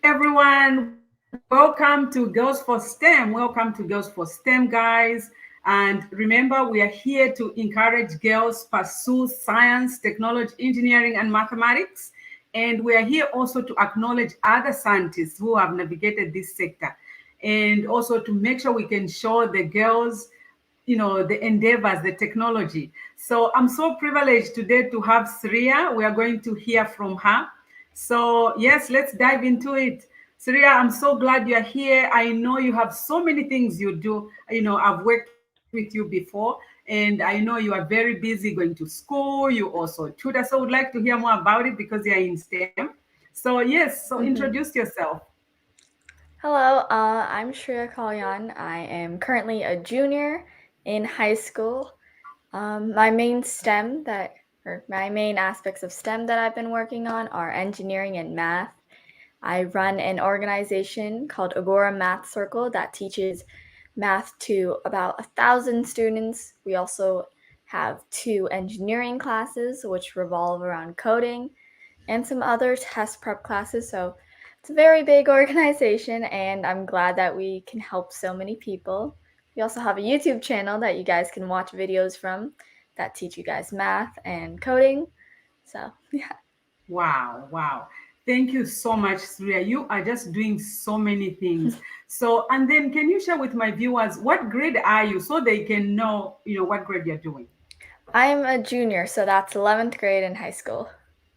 Everyone, welcome to Girls for STEM. Welcome to Girls for STEM, guys. And remember, we are here to encourage girls pursue science, technology, engineering, and mathematics. And we are here also to acknowledge other scientists who have navigated this sector, and also to make sure we can show the girls the endeavors, the technology. So I'm so privileged today to have Sriya. We are going to hear from her. So yes, let's dive into it. Sriya, I'm so glad you're here. I know you have so many things you do. I've worked with you before, and I know you are very busy going to school. You also tutor. So I would like to hear more about it because you're in STEM. So yes, so Mhm. introduce yourself. Hello, I'm Shreya Kalyan. I am currently a junior in high school. My main aspects of STEM that I've been working on are engineering and math. I run an organization called Agora Math Circle that teaches math to about 1,000 students. We also have two engineering classes, which revolve around coding, and some other test prep classes. So it's a very big organization, and I'm glad that we can help so many people. We also have a YouTube channel that you guys can watch videos from that teach you guys math and coding. So, yeah. Wow, wow. Thank you so much, Surya. You are just doing so many things. So, and then can you share with my viewers what grade are you so they can know, what grade you're doing? I'm a junior, so that's 11th grade in high school.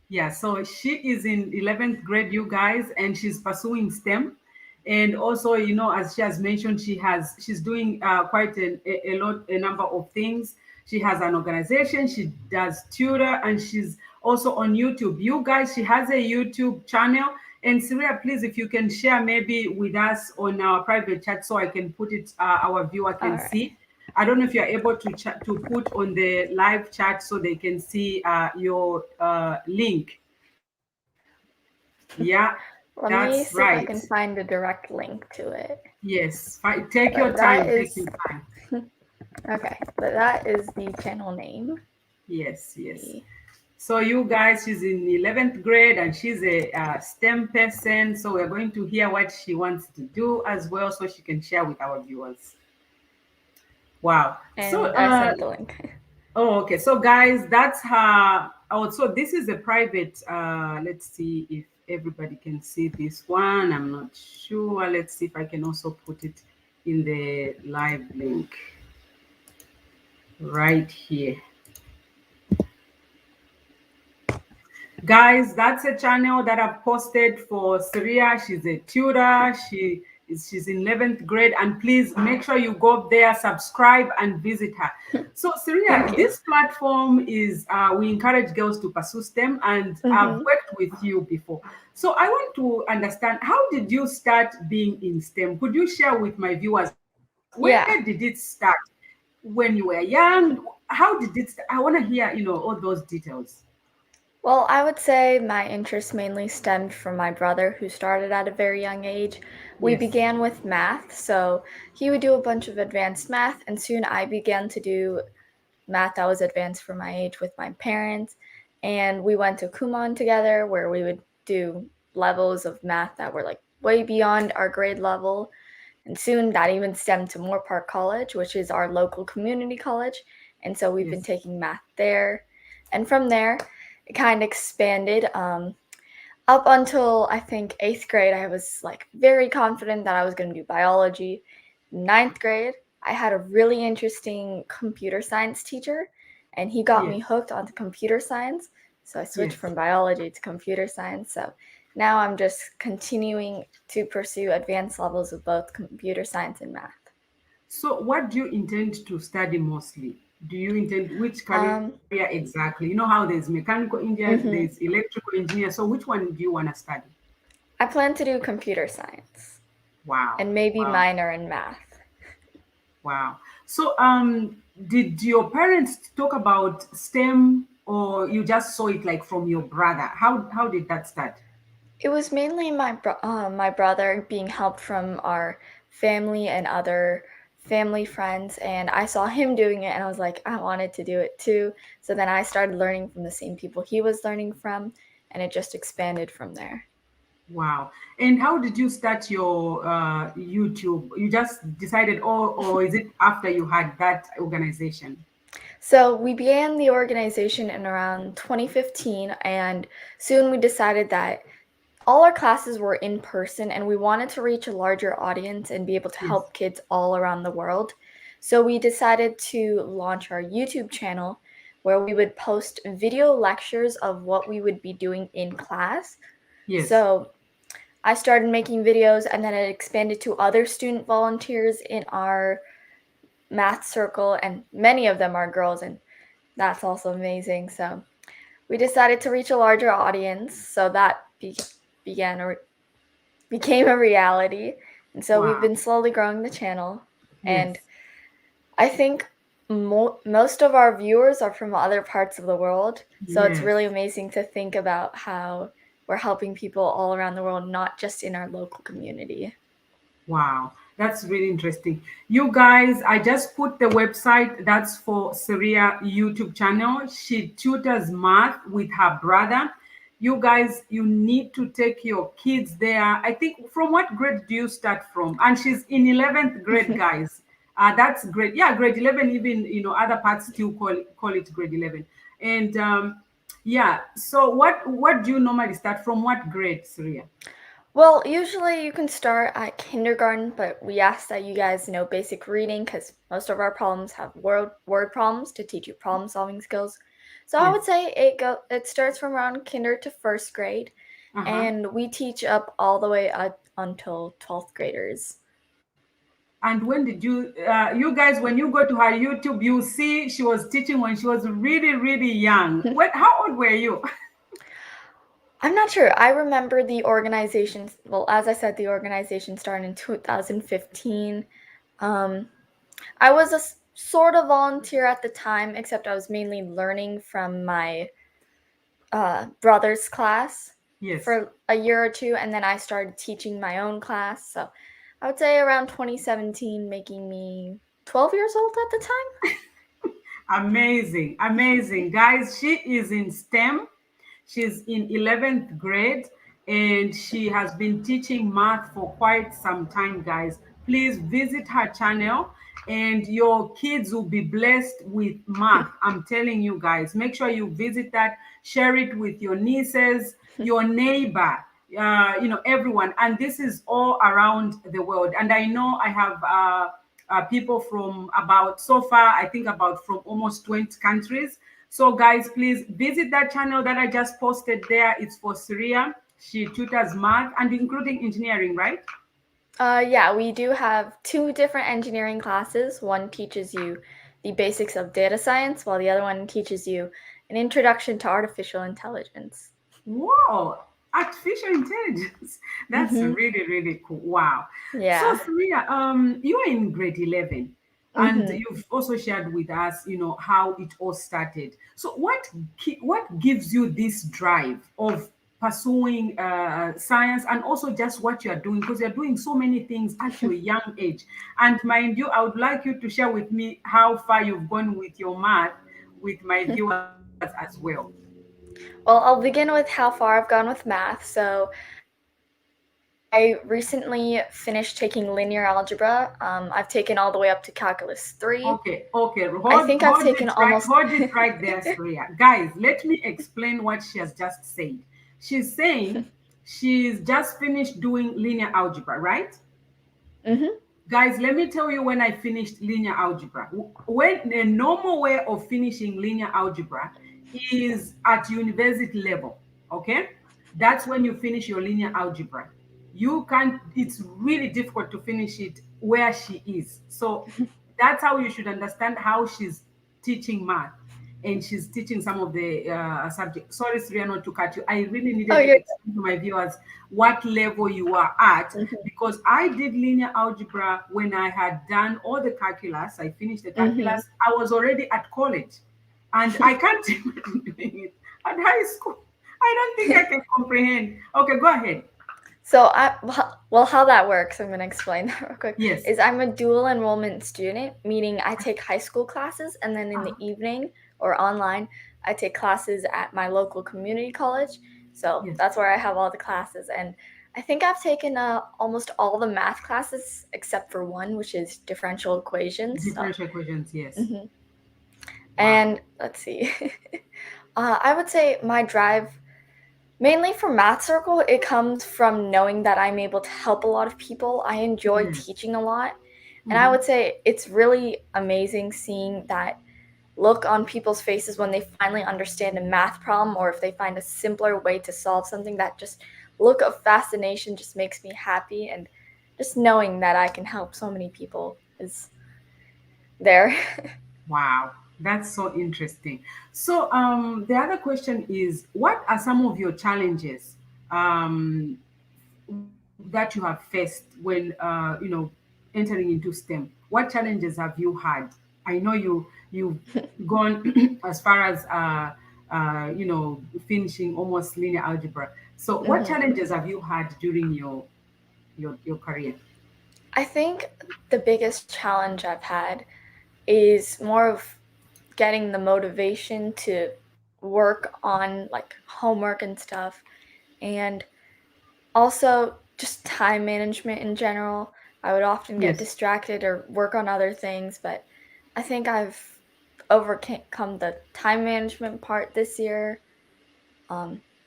Yeah, so she is in 11th grade, you guys, and she's pursuing STEM. And also, as she has mentioned, she's doing quite a number of things. She has an organization, she does tutor, and she's also on YouTube. You guys, she has a YouTube channel. And Syria, please, if you can share maybe with us on our private chat so I can put it, our viewer All can right. see. I don't know if you're able to to put on the live chat so they can see your link. Yeah, Let me that's see if I right. can find a direct link to it. Yes, take your But that time. Take is your time. okay. But that is the channel name. Yes, yes. The So you guys, she's in 11th grade and she's a STEM person. So we're going to hear what she wants to do as well, so she can share with our viewers. Wow. So and I sent the link. oh, okay. So, guys, that's her. Oh, so this is a private. Let's see if everybody can see this one. I'm not sure. Let's see if I can also put it in the live link right here. Guys, that's a channel that I've posted for Syria. She's a tutor. She's in 11th grade. And please make sure you go there, subscribe, and visit her. So, Syria, Thank you. this platform is we encourage girls to pursue STEM, and I've hmm worked with you before. So I want to understand, how did you start being in STEM? Could you share with my viewers, where did it Yeah. start? When you were young? How did it start? I want to hear, all those details. Well, I would say my interest mainly stemmed from my brother, who started at a very young age. We Yes. began with math, so he would do a bunch of advanced math, and soon I began to do math that was advanced for my age with my parents. And we went to Kumon together, where we would do levels of math that were like way beyond our grade level. And soon that even stemmed to Moore Park College, which is our local community college. And so we've been Yes. taking math there. And from there, it kind of expanded. Up until I think 8th grade, I was like very confident that I was going to do biology. Ninth grade, I had a really interesting computer science teacher, and he got me Yes. hooked onto computer science. So I switched Yes. from biology to computer science. So now I'm just continuing to pursue advanced levels of both computer science and math. So, what do you intend to study mostly? Do you intend which career Um, exactly? You know how there's mechanical engineer, there's mhm. electrical engineer. So, which one do you want to study? I plan to do computer science Wow, and maybe wow, minor in math. wow. So, did your parents talk about STEM, or you just saw it like from your brother? How did that start? It was mainly my brother being helped from our family and other family friends, and I saw him doing it, and I was like, I wanted to do it too. So then I started learning from the same people he was learning from, and it just expanded from there. Wow. And how did you start your YouTube? You just decided, or is it after you had that organization? So we began the organization in around 2015, and soon we decided that all our classes were in person and we wanted to reach a larger audience and be able to Yes. help kids all around the world. So we decided to launch our YouTube channel where we would post video lectures of what we would be doing in class. Yes. So I started making videos and then it expanded to other student volunteers in our math circle, and many of them are girls, and that's also amazing. So we decided to reach a larger audience, so that began a became a reality. And so we've Wow. been slowly growing the channel. And Yes. I think most of our viewers are from other parts of the world. So it's Yes. really amazing to think about how we're helping people all around the world, not just in our local community. Wow, that's really interesting. You guys, I just put the website that's for Syria YouTube channel. She tutors math with her brother. You guys, you need to take your kids there. I think from what grade do you start from? And she's in 11th grade, guys. That's great. Yeah, grade 11, even other parts still call it grade 11. And yeah, so what do you normally start from? What grade, Syria? Well, usually you can start at kindergarten, but we ask that you guys know basic reading because most of our problems have word problems to teach you problem solving skills. So I would Yes. say it starts from around kinder to first grade, Uh-huh. and we teach up all the way up until 12th graders. And when did you guys, when you go to her YouTube, you see she was teaching when she was really, really young. How old were you? I'm not sure. I remember the organization. Well, as I said, the organization started in 2015. Um, I was a sort of volunteer at the time, except I was mainly learning from my brother's class Yes. for a year or two, and then I started teaching my own class. So I would say around 2017, making me 12 years old at the Amazing, amazing. Guys, she is in STEM. She's in 11th grade and she has been teaching math for quite some time, guys. Please visit her channel and your kids will be blessed with math. I'm telling you guys, make sure you visit that, share it with your nieces, time. your neighbor, everyone. And this is all around the world. And I know I have people from about so far I think about from almost 20 countries. So guys, please visit that channel that I just posted there. It's for Syria. She tutors math and including engineering, right? Yeah, we do have two different engineering classes. One teaches you the basics of data science, while the other one teaches you an introduction to artificial intelligence. Whoa, artificial intelligence. That's Mm-hmm. really, really cool. Wow. So Yeah. Surya, you are in grade 11 and Mm-hmm. you've also shared with us, how it all started. So what gives you this drive of pursuing science and also just what you're doing because you're doing so many things at your young age. And mind you, I would like you to share with me how far you've gone with your math with my viewers as well. Well, I'll begin with how far I've gone with math. So I recently finished taking linear algebra. I've taken all the way up to calculus 3. Okay. I Hold think I've hold taken it right, almost. hold it right there, Surya. Guys, let me explain what she has just said. She's saying she's just finished doing linear algebra, right? Mm-hmm. Guys, let me tell you when I finished linear algebra. When the normal way of finishing linear algebra is at university level, okay? That's when you finish your linear algebra. You can't, it's really difficult to finish it where she is. So that's how you should understand how she's teaching math and she's teaching some of the subjects. Sorry, Sriya, not to cut you. I really Oh, needed to you're. explain to my viewers what level you are at Mm-hmm. because I did linear algebra when I had done all the calculus. I finished the Mm-hmm. calculus. I was already at college and I can't imagine doing it at high school. I don't think I can comprehend. Okay, go ahead. So well, how that works, I'm gonna explain that real quick. Yes. Is I'm a dual enrollment student, meaning I take high school classes, and then in the Uh-huh. evening or online, I take classes at my local community college. So Yes. that's where I have all the classes, and I think I've taken almost all the math classes except for one, which is differential equations. So, Differential equations, yes. mhm. Wow. And let's see. I would say my drive, mainly for Math Circle, it comes from knowing that I'm able to help a lot of people. I enjoy Yes. teaching a lot. And I Mm-hmm. would say it's really amazing seeing that look on people's faces when they finally understand a math problem, or if they find a simpler way to solve something. That just look of fascination just makes me happy, and just knowing that I can help so many people is there. Wow, that's so interesting. So, the other question is, what are some of your challenges um, that you have faced when entering into STEM? What challenges have you had? I know you've gone as far as finishing almost linear algebra. So, what Mhm. challenges have you had during your career? I think the biggest challenge I've had is more of getting the motivation to work on like homework and stuff, and also just time management in general. I would often get Yes. distracted or work on other things, but I think I've overcome the time management part this year.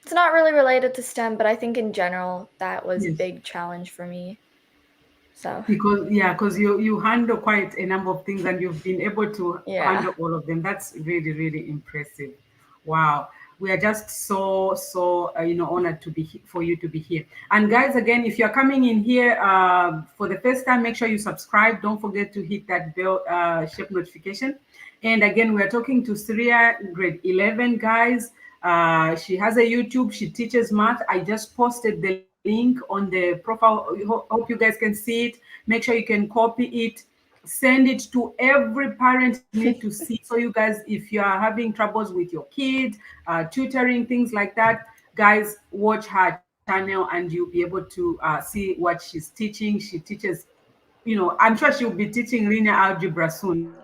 It's not really related to STEM, but I think in general that was a Yes. big challenge for me. So, Because you handle quite a number of things and you've been able to yeah. handle all of them. That's really really impressive. Wow, we are just so honored to be for you to be here. And guys, again, if you're coming in here for the first time, make sure you subscribe. Don't forget to hit that bell shape notification. And again, we are talking to Syria, grade 11, guys. She has a YouTube. She teaches math. I just posted the link on the profile. Hope you guys can see it. Make sure you can copy it, send it to every parent need to see. So you guys, if you are having troubles with your kid, tutoring, things like that, guys, watch her channel and you'll be able to see what she's teaching. She teaches, I'm sure she'll be teaching linear algebra soon.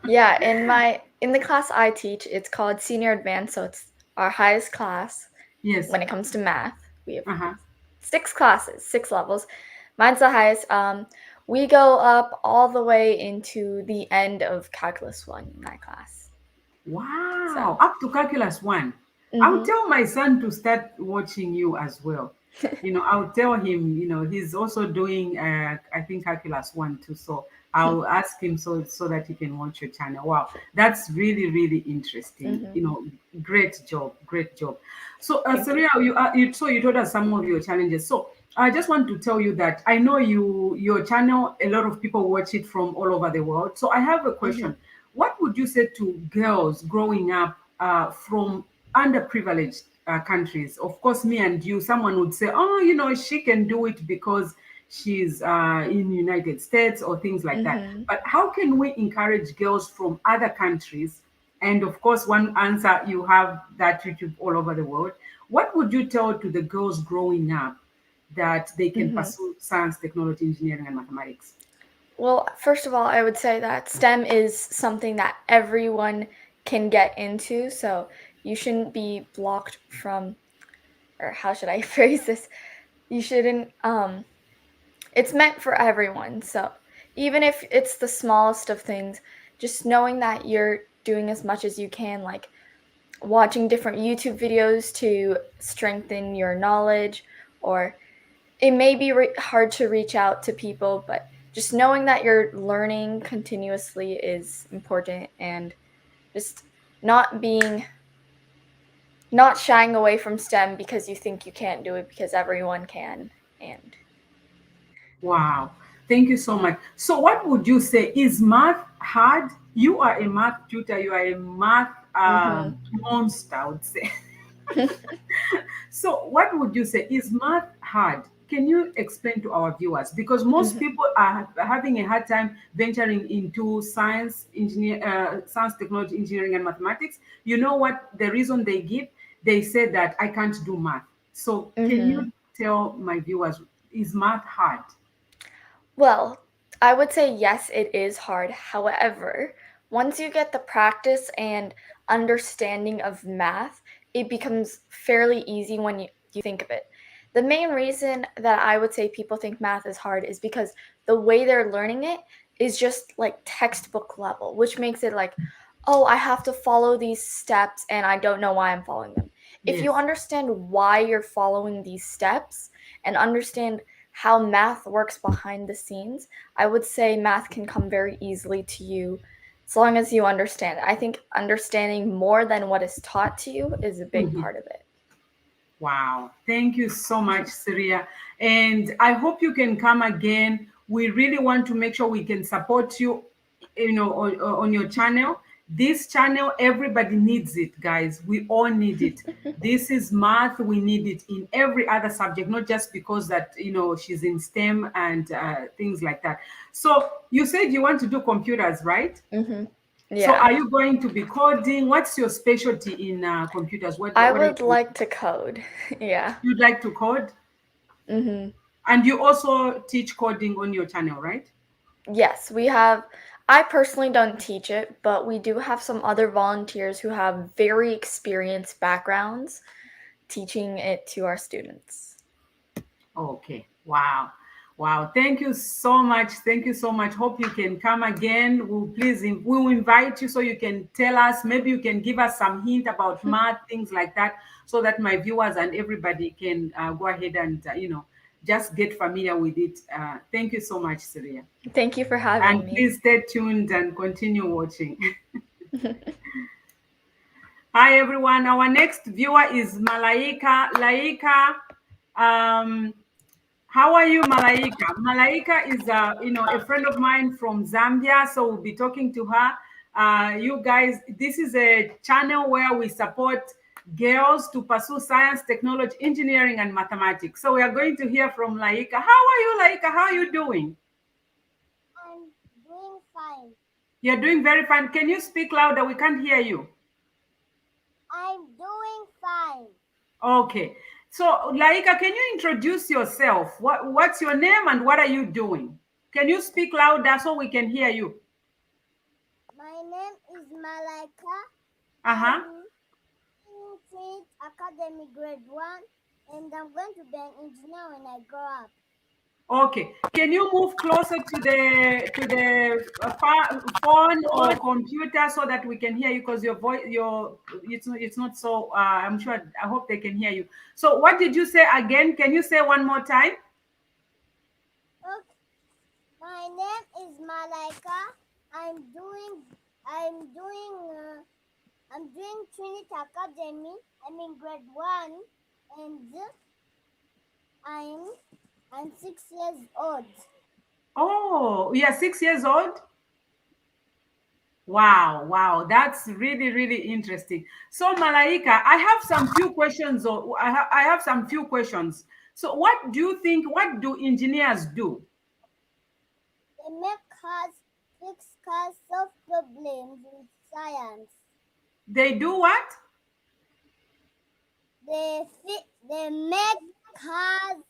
Yeah, in the class I teach, it's called Senior Advanced, so it's our highest class Yes. when it comes to math. We have Uh-huh. 6 classes, 6 levels. Mine's the highest. We go up all the way into the end of Calculus 1 in that class. Wow, So, up to calculus one. I'll mhm. tell my son to start watching you as well. I'll tell him, he's also doing, I think, calculus one too. So I'll ask him so that he can watch your channel. Wow, that's really, really interesting. Mhm. Great job, great job. So, Thank you. Saria, you told us some of your challenges. So I just want to tell you that I know your channel, a lot of people watch it from all over the world. So I have a Mhm. question. What would you say to girls growing up from underprivileged countries? Of course, me and you, someone would say, oh, she can do it because she's in United States or things like that. Mhm. But how can we encourage girls from other countries? And of course, one answer, you have that YouTube all over the world. What would you tell to the girls growing up that they can Mhm. pursue science, technology, engineering, and mathematics? Well, first of all, I would say that STEM is something that everyone can get into, so you shouldn't be blocked from, or how should I phrase this? You shouldn't it's meant for everyone. So, even if it's the smallest of things, just knowing that you're doing as much as you can, like watching different YouTube videos to strengthen your knowledge, or it may be hard to reach out to people, but just knowing that you're learning continuously is important, and just not being not shying away from STEM because you think you can't do it, because everyone can. And Wow. Thank you so much. So, what would you say? Is math hard? You are a math tutor, you are a math mhm. monster, I would say. So, what would you say? Is math hard? Can you explain to our viewers? Because most Mhm. people are having a hard time venturing into science, technology, engineering, and mathematics. You know what? The reason they give, they say that I can't do math. So, can Mhm. you tell my viewers, is math hard? Well, I would say yes, it is hard. However, once you get the practice and understanding of math, it becomes fairly easy when you think of it. The main reason that I would say people think math is hard is because the way they're learning it is just like textbook level, which makes it like, oh, I have to follow these steps and I don't know why I'm following them. If you Yes. understand why you're following these steps and understand how math works behind the scenes, I would say math can come very easily to you as long as you understand it. I think understanding more than what is taught to you is a big Mhm. part of it. Wow. Thank you so much, Syria. And I hope you can come again. We really want to make sure we can support you, on your channel. This channel, everybody needs it, guys. We all need it. This is math. We need it in every other subject, not just because that, she's in STEM and things like that. So you said you want to do computers, right? Mm-hmm. So Yeah. are you going to be coding? What's your specialty in computers? I What are would you? like to code. Yeah. You'd like to code? Mm-hmm. And you also teach coding on your channel, right? Yes, we have. I personally don't teach it, but we do have some other volunteers who have very experienced backgrounds teaching it to our students. Okay. Wow. Wow. Thank you so much. Thank you so much. Hope you can come again. We'll invite you so you can tell us, maybe you can give us some hint about math, things like that, so that my viewers and everybody can go ahead and, just get familiar with it. Thank you so much, Syria. Thank you for having And me. please stay tuned and continue watching. Hi everyone. Our next viewer is Malaika. Laika, um, how are you, Malaika? Malaika is a friend of mine from Zambia, so we'll be talking to her. You guys, this is a channel where we support girls to pursue science, technology, engineering, and mathematics. So we are going to hear from Laika. How are you, Laika? How are you doing? I'm doing fine. You're doing very fine. Can you speak louder? We can't hear you. I'm doing fine. Okay. So, Laika, can you introduce yourself? What's your name and what are you doing? Can you speak louder so we can hear you? My name is Malaika. Uh-huh. I'm in Trinity Academy Grade 1 and I'm going to be an engineer when I grow up. Okay. Can you move closer to the phone or computer so that we can hear you? Because your voice, it's not so. I'm sure. I hope they can hear you. So, what did you say again? Can you say one more time? Okay. My name is Malaika. I'm doing I'm doing I'm doing Trinity Academy. I'm in grade 1 and I'm I'm 6 years old. Oh, you are 6 years old. Wow, wow, that's really, really interesting. So, Malaika, I have some few questions, or I have some few questions. So, what do you think? What do engineers do? They make cars, fix cars, solve problems with science. They do what? They make cars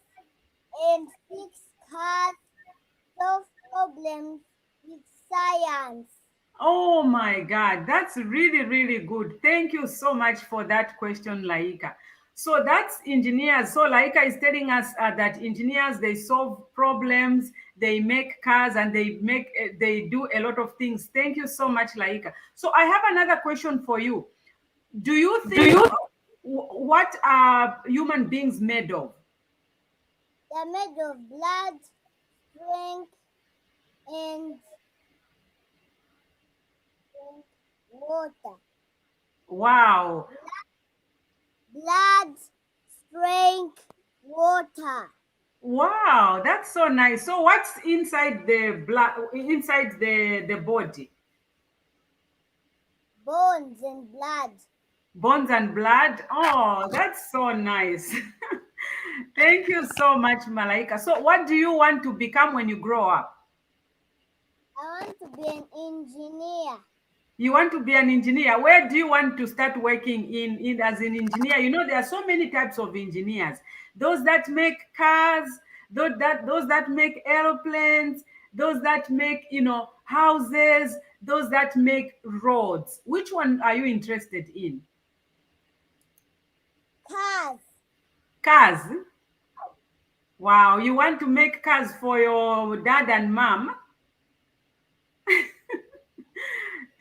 and fix cars, solve problems with science. Oh my God, that's really, really good. Thank you so much for that question, Laika. So that's engineers. So Laika is telling us that engineers, they solve problems, they make cars, and they do a lot of things. Thank you so much, Laika. So I have another question for you. Do you Do think you? what are human beings made of? They're made of blood, strength, and water. Wow. Blood, strength, water. Wow, that's so nice. So what's inside the blood, inside the body? Bones and blood. Bones and blood. Oh, that's so nice. Thank you so much, Malaika. So what do you want to become when you grow up? I want to be an engineer. You want to be an engineer. Where do you want to start working in as an engineer? There are so many types of engineers. Those that make cars, those that make airplanes, those that make houses, those that make roads. Which one are you interested in? Cars. Cars. Wow, you want to make cars for your dad and mom?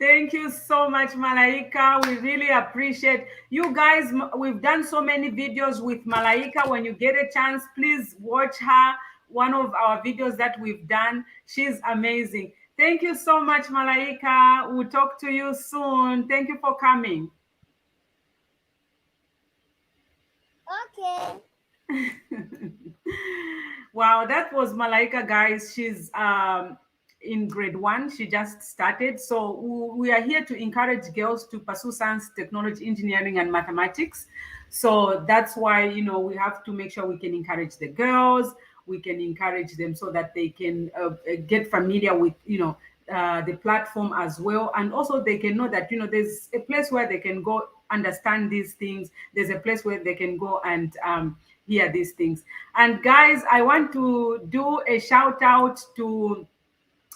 Thank you so much, Malaika. We really appreciate you guys. We've done so many videos with Malaika. When you get a chance, please watch her. One of our videos that we've done. She's amazing. Thank you so much, Malaika. We'll talk to you soon. Thank you for coming. Okay. Wow, that was Malaika, guys. She's in grade one. She just started. So we are here to encourage girls to pursue science, technology, engineering, and mathematics. So that's why, we have to make sure we can encourage the girls. We can encourage them so that they can get familiar with, the platform as well. And also they can know that, there's a place where they can go understand these things. There's a place where they can go and hear these things. And guys, I want to do a shout out to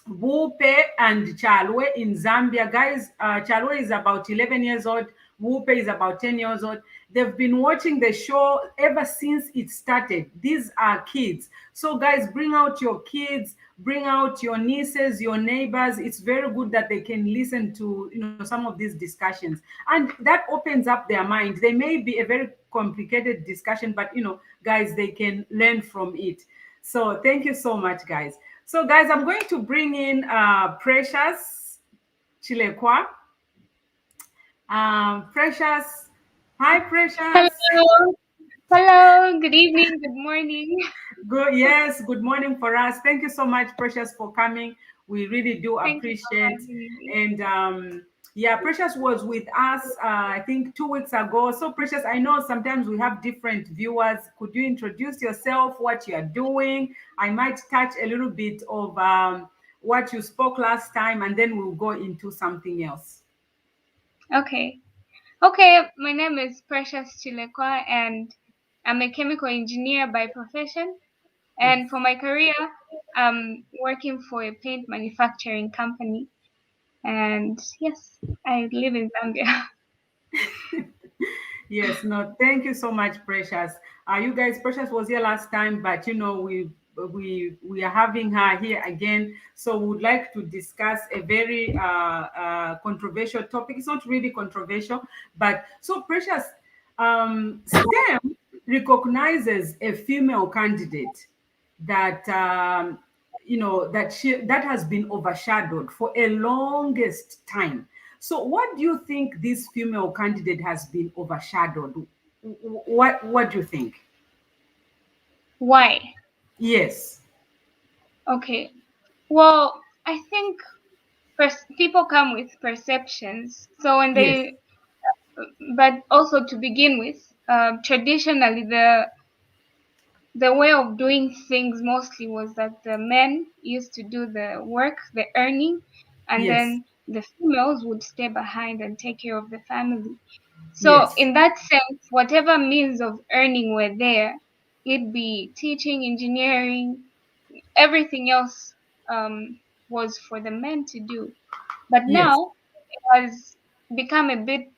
Wupe and Chalwe in Zambia. Guys, Chalwe is about 11 years old. Wupe is about 10 years old. They've been watching the show ever since it started. These are kids. So, guys, bring out your kids, bring out your nieces, your neighbors. It's very good that they can listen to some of these discussions, and that opens up their mind. They may be a very complicated discussion, but guys, they can learn from it. So, thank you so much, guys. So, guys, I'm going to bring in Precious Chilekwa. Precious, hi, Precious. Hello. Hello. Good evening. Good morning. Good, yes, good morning for us. Thank you so much, Precious, for coming. We really do Thank you for appreciate. having me. And yeah, Precious was with us, I think 2 weeks ago. So, Precious, I know sometimes we have different viewers. Could you introduce yourself, what you are doing? I might touch a little bit of what you spoke last time, and then we'll go into something else. Okay. Okay. My name is Precious Chilekwa, and I'm a chemical engineer by profession. Yes. And for my career, I'm working for a paint manufacturing company. And yes, I live in Zambia. Yes, no, thank you so much, Precious. You guys, Precious was here last time, but we are having her here again. So we would like to discuss a very controversial topic. It's not really controversial, but so Precious, STEM recognizes a female candidate that that has been overshadowed for a longest time. So what do you think this female candidate has been overshadowed? What do you think? Why? Yes. Okay. Well, I think people come with perceptions. So when Yes. but also to begin with, traditionally the way of doing things mostly was that the men used to do the work, the earning, and Yes. then the females would stay behind and take care of the family. So, Yes. in that sense, whatever means of earning were there, it be teaching, engineering, everything else was for the men to do. But Yes. now it has become a bit,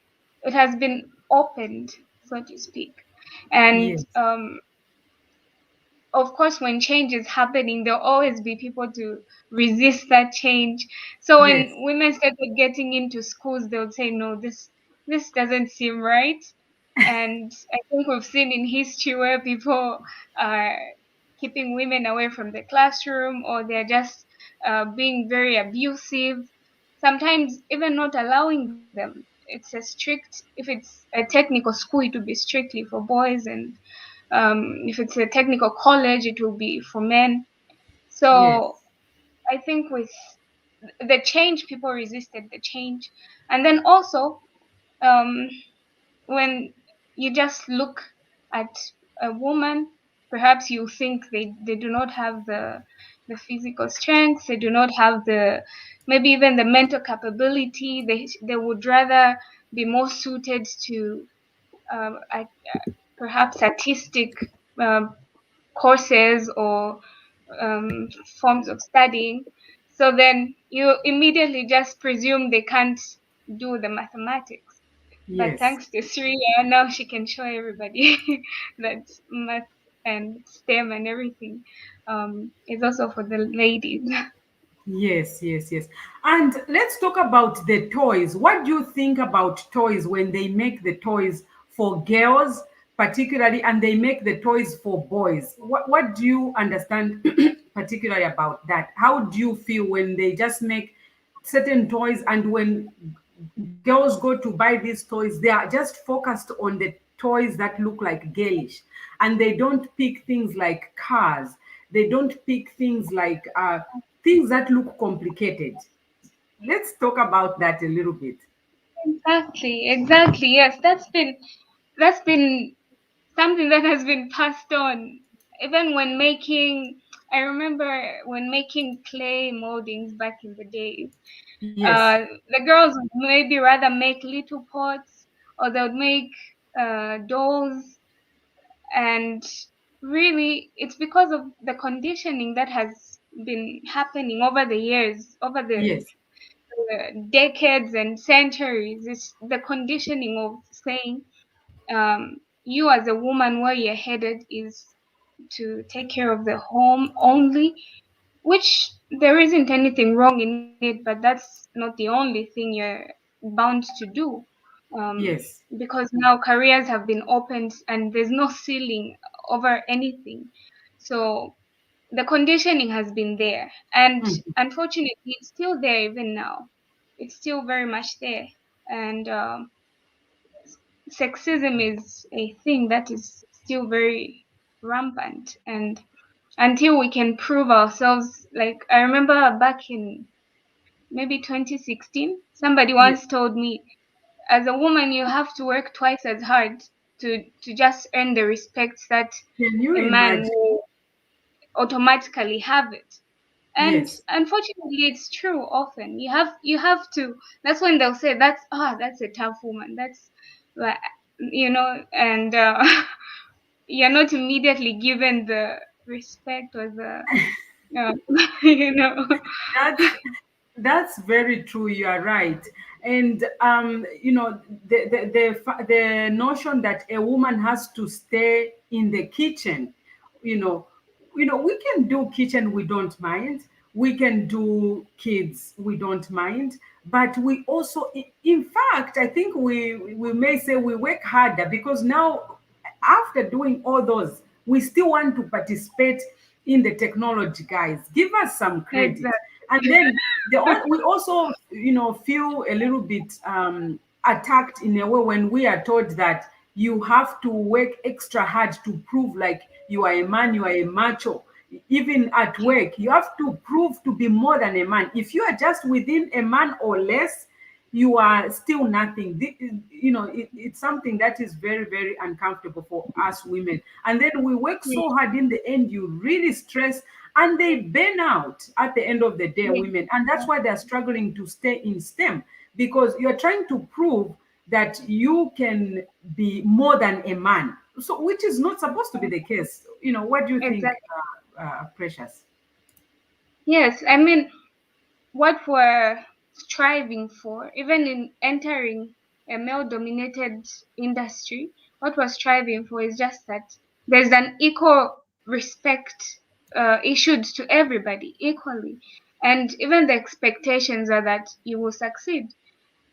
it has been opened, so to speak. And Yes. of course, when change is happening, there'll always be people to resist that change. So Yes. when women started getting into schools, they would say, "No, this doesn't seem right." And I think we've seen in history where people are keeping women away from the classroom, or they're just being very abusive. Sometimes even not allowing them. It's a strict. If it's a technical school, it would be strictly for boys, and if it's a technical college, it will be for men. Yes. So I think with the change, people resisted the change. And then also, um, when you just look at a woman, perhaps you think they do not have the physical strength, they do not have the maybe even the mental capability. They would rather be more suited to perhaps artistic um, courses or um, forms of studying. So then you immediately just presume they can't do the mathematics. But Yes. thanks to Surya, now she can show everybody that math. and STEM and everything is also for the ladies. Yes, yes, yes. And let's talk about the toys. What do you think about toys when they make the toys for girls, particularly, and they make the toys for boys? What do you understand particularly about that? How do you feel when they just make certain toys, and when girls go to buy these toys, they are just focused on the toys that look like girlish, and they don't pick things like cars. They don't pick things like things that look complicated. Let's talk about that a little bit. Exactly, exactly. Yes, that's been something that has been passed on. Even when making, I remember when making clay moldings back in the days. Yes, The girls would maybe rather make little pots, or they would make dolls, and really, it's because of the conditioning that has been happening over the years, over yes, the decades and centuries. It's the conditioning of saying, you as a woman, where you're headed is to take care of the home only, which there isn't anything wrong in it, but that's not the only thing you're bound to do. yes. Because now careers have been opened and there's no ceiling over anything. So the conditioning has been there, and Mhm. unfortunately it's still there even now. It's still very much there. And sexism is a thing that is still very rampant, and until we can prove ourselves, like I remember back in maybe 2016, somebody Yes. once told me, as a woman you have to work twice as hard to just earn the respect that Can you a man imagine? will automatically have it. And Yes, unfortunately it's true. Often you have to, that's when they'll say, that's a tough woman, that's like, and you're not immediately given the respect or the you know that's that's very true. You are right. And the notion that a woman has to stay in the kitchen, you know, we can do kitchen, we don't mind. We can do kids, we don't mind. But we also, in fact, I think we may say we work harder, because now, after doing all those, we still want to participate in the technology. Guys, give us some credit. exactly. And then we also, feel a little bit attacked in a way when we are told that you have to work extra hard to prove like you are a man, you are a macho. Even at work, you have to prove to be more than a man. If you are just within a man or less, you are still nothing. It's something that is very, very uncomfortable for us women. And then we work Yeah, so hard, in the end you really stress, and they burn out at the end of the day, yeah, women. And that's why they're struggling to stay in STEM, because you're trying to prove that you can be more than a man, so which is not supposed to be the case. What do you think, exactly. Precious? Yes, I mean, what we're striving for, even in entering a male dominated industry, what we're striving for is just that there's an equal respect issued to everybody equally. And even the expectations are that you will succeed.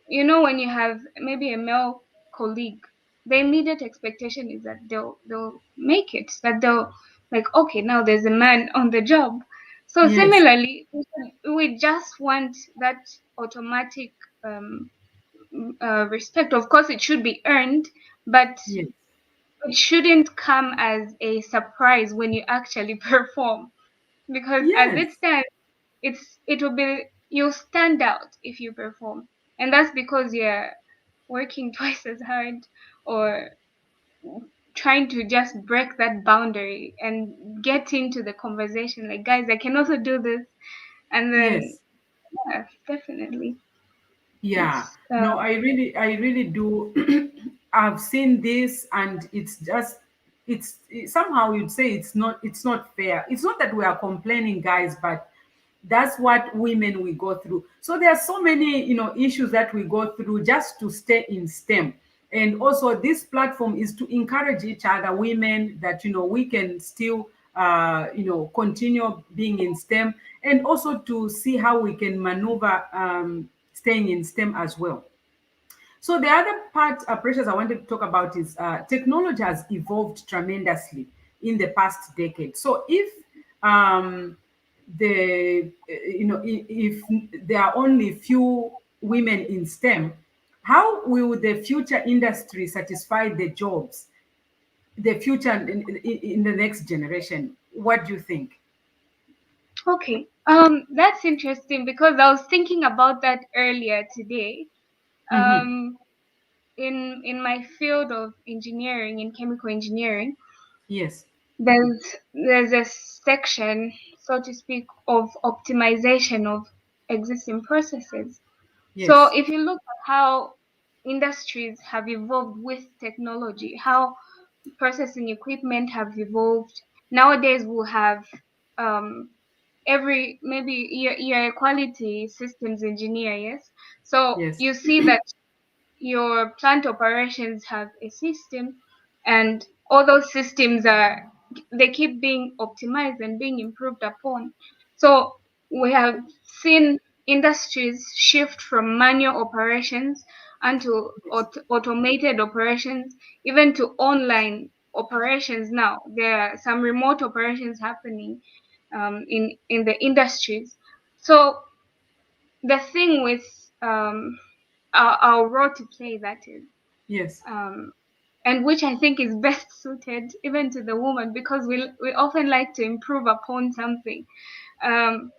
When you have maybe a male colleague, the immediate expectation is that they'll make it, that they'll, like, okay, now there's a man on the job. So Yes, similarly, we just want that automatic respect. Of course it should be earned, but yes, it shouldn't come as a surprise when you actually perform, because as yes, it stands, it will be, you'll stand out if you perform, and that's because you're working twice as hard, or trying to just break that boundary and get into the conversation, like, guys, I can also do this. And then, yes. yeah, definitely, Yeah, it's no, I really do. I've seen this, and it's just, somehow you'd say it's not fair. It's not that we are complaining, guys, but that's what women we go through. So there are so many, issues that we go through just to stay in STEM. And also this platform is to encourage each other, women, that we can still continue being in STEM, and also to see how we can maneuver staying in STEM as well. So the other part, Precious, I wanted to talk about is technology has evolved tremendously in the past decade. So if if there are only few women in STEM, how will the future industry satisfy the jobs, the future in the next generation? What do you think? Okay. That's interesting because I was thinking about that earlier today. Mm-hmm. Um, in my field of engineering, in chemical engineering, Yes. there's a section, so to speak, of optimization of existing processes. So Yes. if you look at how industries have evolved with technology, how processing equipment have evolved, nowadays we'll have um, every maybe you're a quality systems engineer, yes. So Yes. you see that your plant operations have a system, and all those systems are they keep being optimized and being improved upon. So we have seen industries shift from manual operations onto Yes. automated operations, even to online operations. Now there are some remote operations happening in the industries. So the thing with our role to play, that is, Yes. um, and which I think is best suited even to the woman, because we often like to improve upon something. Um,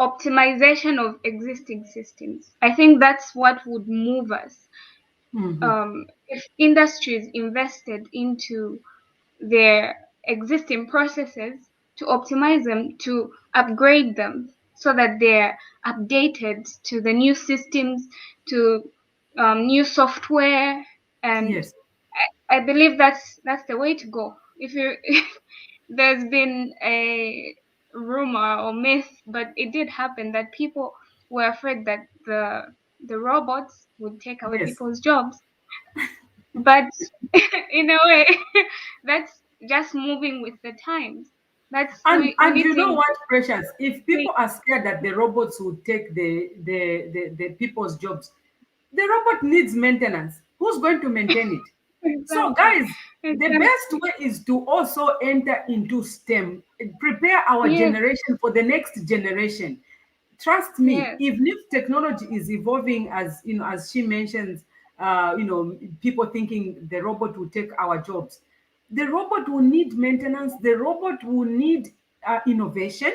Optimization of existing systems. I think that's what would move us. Mm-hmm. If industries invested into their existing processes, to optimize them, to upgrade them so that they're updated to the new systems, to new software, and Yes. I believe that's the way to go. If you there's been a rumor or myth, but it did happen that people were afraid that the robots would take away Yes. people's jobs. But in a way, that's just moving with the times. That's And we and need you to know what, Precious? If increase. people are scared that the robots will take the people's jobs, the robot needs maintenance. Who's going to maintain it? So, Exactly. guys, the best Exactly. way is to also enter into STEM, prepare our Yes. generation for the next generation. Trust me, Yes. even if technology is evolving, as as she mentions, people thinking the robot will take our jobs. The robot will need maintenance. The robot will need innovation.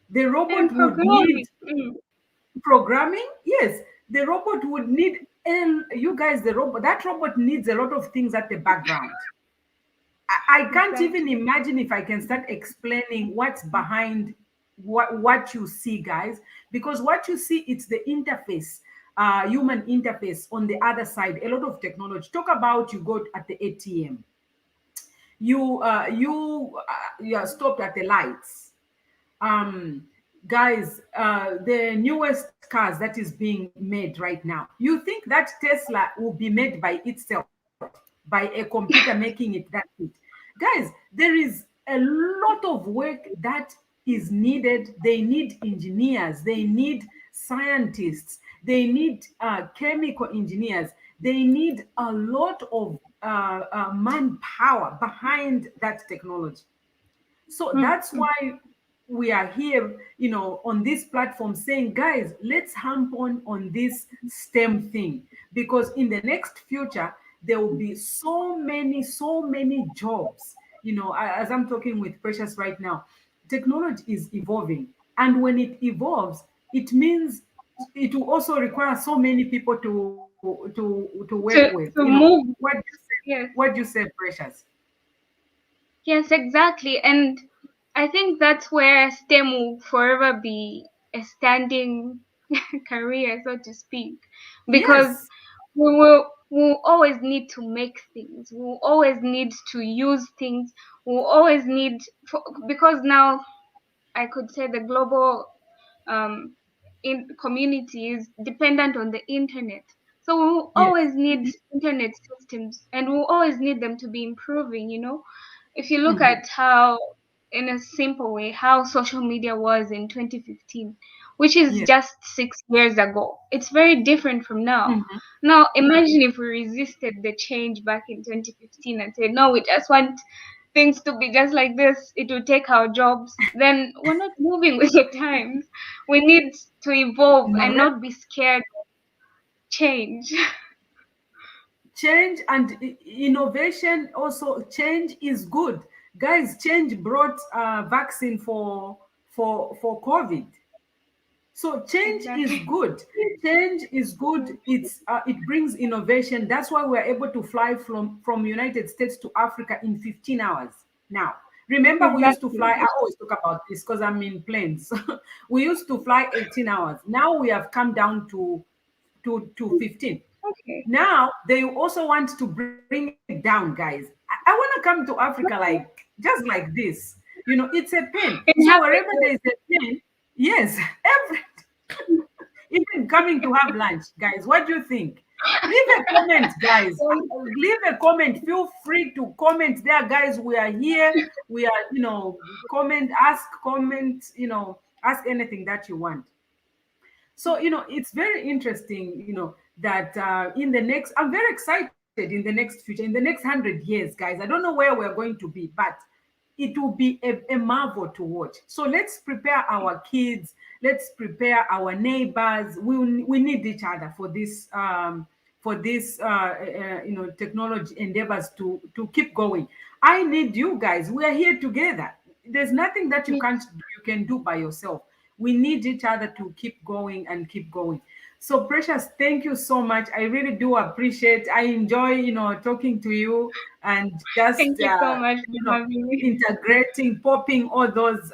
The robot And would need programming. Mm. programming. Yes, the robot would need, and you guys, the robot, that robot needs a lot of things at the background. I can't even Exactly. imagine if I can start explaining what's behind what you see, guys, because what you see, it's the interface, human interface on the other side. A lot of technology. Talk about, you go at the ATM, you are stopped at the lights. um Guys, the newest cars that is being made right now, you think that Tesla will be made by itself, by a computer making it that good? Guys, there is a lot of work that is needed. They need engineers, they need scientists, they need chemical engineers, they need a lot of manpower behind that technology. So Mm. that's why we are here, on this platform, saying, guys, let's hump on this STEM thing, because in the next future there will be so many jobs. As I'm talking with Precious right now, technology is evolving, and when it evolves, it means it will also require so many people to work with. To move. What do you say? Yes. What do you say, Precious? Yes, exactly. And I think that's where STEM will forever be a standing career, so to speak, because Yes. we'll always need to make things. We'll always need to use things. We'll always need because now I could say the global um, in community is dependent on the internet. So we will Yes. always need internet systems, and we'll always need them to be improving, If you look Mhm. at how, in a simple way, how social media was in 2015, which is Yes. just 6 years ago, it's very different from now. Mhm. Now, imagine if we resisted the change back in 2015 and said, no, we just want things to be just like this, it will take our jobs, then we're not moving with the times. We need to evolve No, and not be scared of change. change and innovation also. Change is good, guys. Change brought vaccine for COVID. So change is Exactly. good. Change is good. It brings innovation. That's why we're able to fly from United States to Africa in 15 hours now. Remember, we used to fly. Exactly. I always talk about this because I'm in planes. We used to fly 18 hours. Now we have come down to 15. Okay. Now they also want to bring it down, guys. I want to come to Africa like just like this. It's a pain. So It wherever happened. there is a pain, yes, every even coming to have lunch, guys. What do you think? Leave a comment, guys. Leave a comment. Feel free to comment there, guys. We are here. We are, comment, ask anything that you want. So it's very interesting, that in the next, I'm very excited in the next future, in the next 100 years, guys. I don't know where we're going to be, but it will be a marvel to watch. So let's prepare our kids, let's prepare our neighbors. We need each other for this technology endeavors to keep going. I need you guys. We are here together. There's nothing that Me you can do by yourself. We need each other to keep going and keep going. So Precious, thank you so much. I really do appreciate. I enjoy, talking to you and just Thank you so much for having me. integrating, popping all those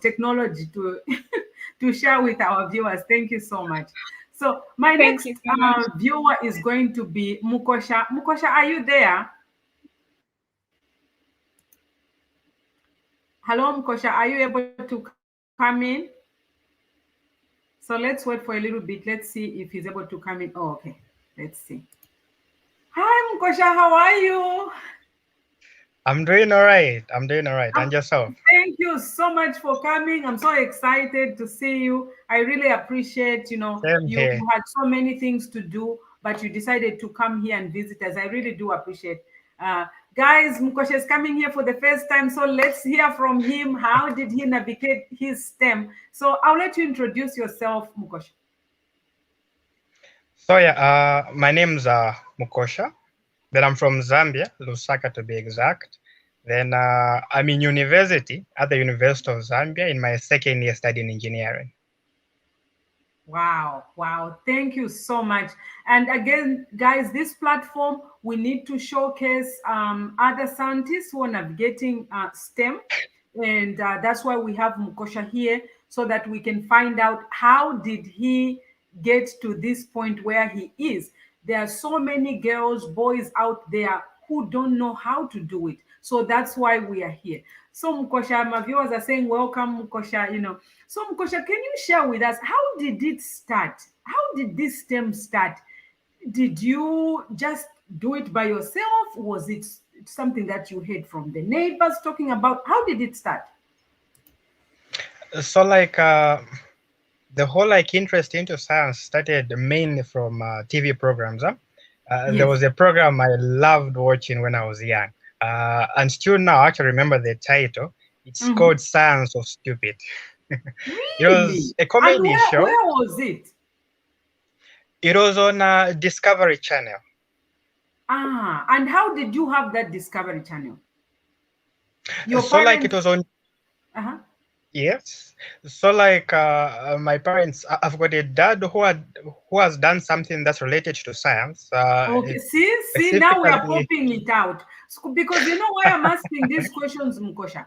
technology to to share with our viewers. Thank you so much. So my Thank next you so much. viewer is going to be Mukosha. Mukosha, are you there? Hello, Mukosha. Are you able to come in? So let's wait for a little bit. Let's see if he's able to come in. Oh, okay. Let's see. Hi, Mukosha. How are you? I'm doing all right. I'm doing all right. And yourself? Thank you so much for coming. I'm so excited to see you. I really appreciate, Same you here. had so many things to do, but you decided to come here and visit us. I really do appreciate. Uh, Guys, Mukosha is coming here for the first time, so let's hear from him. How did he navigate his STEM? So I'll let you introduce yourself, Mukosha. So yeah, my name's Mukosha. Then I'm from Zambia, Lusaka to be exact. Then I'm in university at the University of Zambia in my second year studying engineering. Wow, wow. Thank you so much. And again, guys, this platform, we need to showcase other scientists who are navigating STEM. And that's why we have Mukosha here, so that we can find out how did he get to this point where he is. There are so many girls, boys out there who don't know how to do it. So that's why we are here. So Mukosha, my viewers are saying, welcome, Mukosha, So Mukosha, can you share with us, how did it start? How did this STEM start? Did you just do it by yourself? Was it something that you heard from the neighbors talking about? How did it start? So like the whole like interest into science started mainly from TV programs. There Yes. was a program I loved watching when I was young. And still now, I actually remember the title. It's Mhm. called Science of Stupid. It was Really? a And comedy show. where was it? It was on Discovery Channel. And how did you have that Discovery Channel? Your So like it parents? was on, Uh-huh. yes. So like my parents, I've got a dad who has done something that's related to science. Okay, see, now we are Specifically, popping it out. Because you know why I'm asking these questions, Mukosha?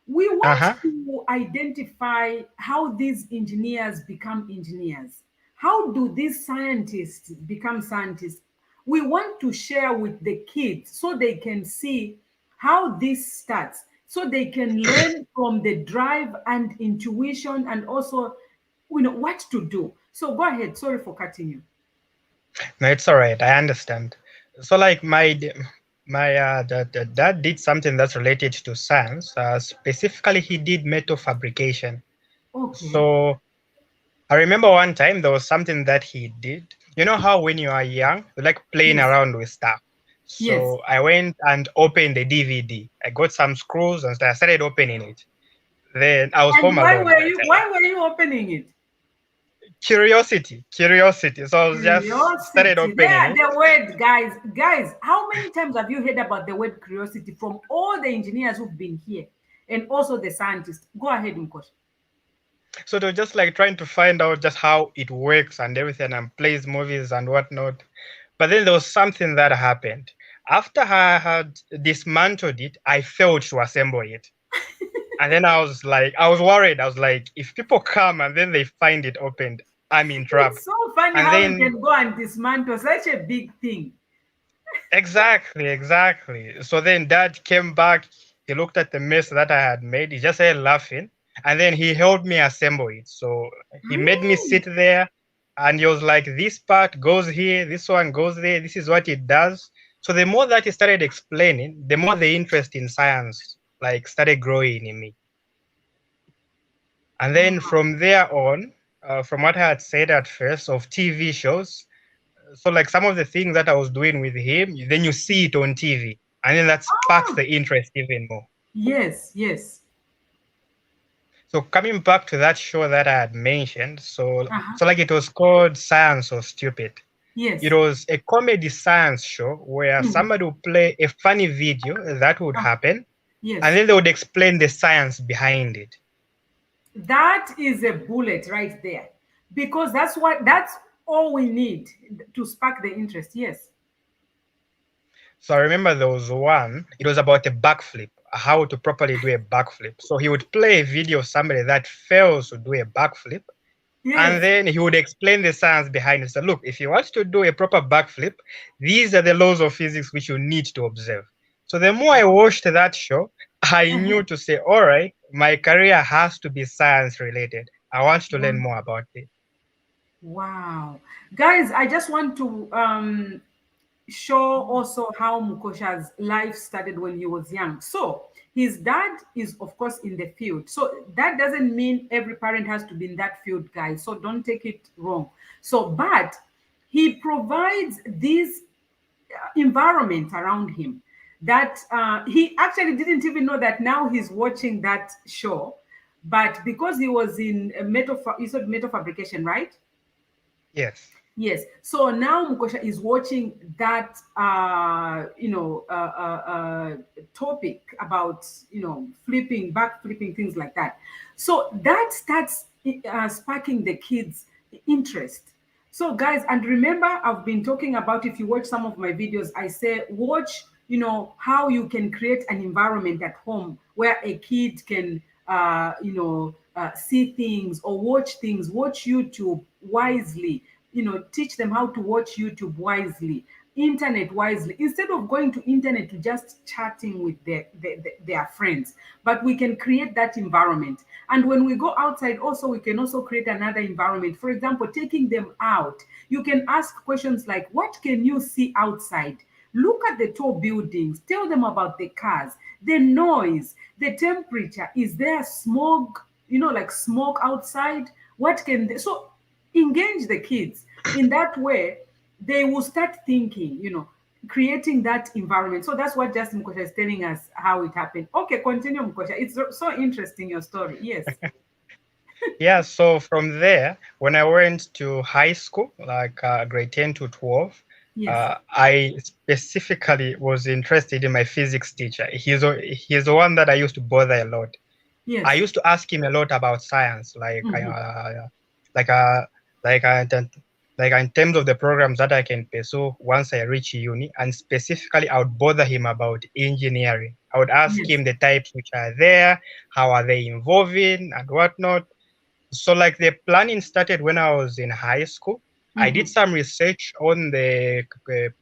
We want uh-huh. to identify how these engineers become engineers. How do these scientists become scientists? We want to share with the kids so they can see how this starts, so they can learn from the drive and intuition and also, what to do. So go ahead. Sorry for cutting you. No, it's all right. I understand. So, like my dad did something that's related to science. Specifically, he did metal fabrication. Okay. So I remember one time there was something that he did. You know how when you are young, you like playing Yes. around with stuff. Yes. So I went and opened the DVD. I got some screws and I started opening it. Then I was And home why alone were that you time. why were you opening it? Curiosity. So I was just started Curiosity. opening There, it. the word, guys. How many times have you heard about the word curiosity from all the engineers who've been here, and also the scientists? Go ahead, Mkosh. So they were just like trying to find out just how it works and everything and plays movies and whatnot. But then there was something that happened. After I had dismantled it, I failed to assemble it. And then I was worried. I was like, if people come and then they find it opened, I'm in trouble. It's so funny And how you then can go and dismantle such a big thing. exactly. So then dad came back. He looked at the mess that I had made. He just started laughing. And then he helped me assemble it. So he made me Really? sit there and he was like, this part goes here, this one goes there, this is what it does. So the more that he started explaining, the more the interest in science like started growing in me. And then Wow. from there on, from what I had said at first of TV shows, so like some of the things that I was doing with him, then you see it on TV, and then that sparks Oh, the interest even more. yes, yes. So coming back to that show that I had mentioned, Uh-huh. so like it was called Science or Stupid. It Yes. was a comedy science show where Mhm. somebody would play a funny video that would Ah, happen, and yes. then they would explain the science behind it. That is a bullet right there. Because that's all we need to spark the interest. Yes. So I remember there was one, it was about a backflip, how to properly do a backflip. So he would play a video of somebody that fails to do a backflip, and Yes. then he would explain the science behind it. So look, if you want to do a proper backflip, these are the laws of physics which you need to observe. So the more I watched that show, I knew to say, all right, my career has to be science related. I want to learn more about it. Wow. Guys, I just want to show also how Mukosha's life started when he was young. So his dad is, of course, in the field. So that doesn't mean every parent has to be in that field, guys. So don't take it wrong. So, but he provides these environment around him that he actually didn't even know that now he's watching that show. But because he was in you said metal fabrication, right? Yes. Yes. So now Mukosha is watching that, topic about, flipping, back flipping, things like that. So that starts sparking the kids' interest. So, guys, and remember, I've been talking about, if you watch some of my videos, I say, watch, how you can create an environment at home where a kid can, see things or watch things, watch YouTube wisely, teach them how to watch YouTube wisely, internet wisely, instead of going to internet to just chatting with their friends. But we can create that environment. And when we go outside also, we can also create another environment. For example, taking them out, you can ask questions like, what can you see outside? Look at the tall buildings, tell them about the cars, the noise, the temperature. Is there smoke, like smoke outside? What can they, so engage the kids in that way. They will start thinking, creating that environment. So that's what Justin Mkosha is telling us how it happened. Okay, continue, Mkosha. It's so interesting, your story. Yes. Yeah, so from there, when I went to high school, like grade 10 to 12, Yes. I specifically was interested in my physics teacher. He's the one that I used to bother a lot. I Yes. used to ask him a lot about science, Mhm. like uh, like uh, in- like in terms of the programs that I can pursue once I reach uni, and specifically I would bother him about engineering. I would ask Yes. him the types which are there, how are they involving, and whatnot. So like the planning started when I was in high school. I did Mhm. some research on the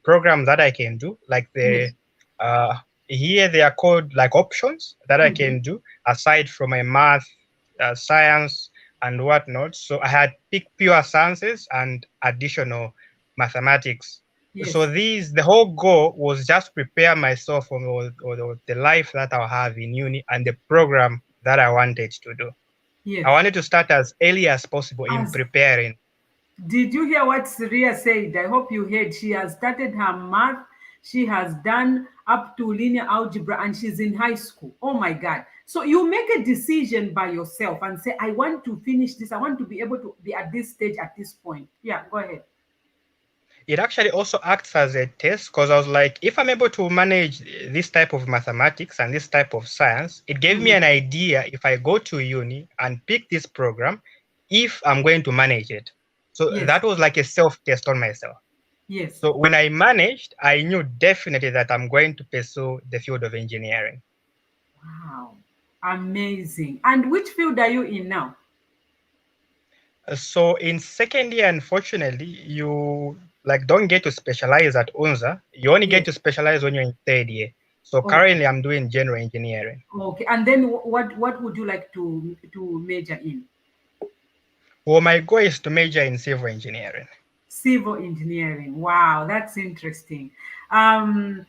program that I can do, like Yes. uh, here they are called like options that I Mhm. can do aside from my math, science, and whatnot. So I had picked pure sciences and additional mathematics. Yes. So the whole goal was just prepare myself for the life that I'll have in uni and the program that I wanted to do. Yes. I wanted to start as early as possible in As preparing. Did you hear what Syria said? I hope you heard. She has started her math. She has done up to linear algebra and she's in high school. Oh my God. So you make a decision by yourself and say, I want to finish this. I want to be able to be at this stage at this point. Yeah, go ahead. It actually also acts as a test because I was like, if I'm able to manage this type of mathematics and this type of science, it gave me an idea if I go to uni and pick this program, if I'm going to manage it. So Yes, that was like a self-test on myself. yes. So when I managed, I knew definitely that I'm going to pursue the field of engineering. Wow. Amazing. And which field are you in now? So in second year, unfortunately, you like don't get to specialize at UNZA. You only get Yes. to specialize when you're in third year. So Okay. currently, I'm doing general engineering. Okay. And then what would you like to major in? Well, my goal is to major in civil engineering. Civil engineering. Wow, that's interesting. Um,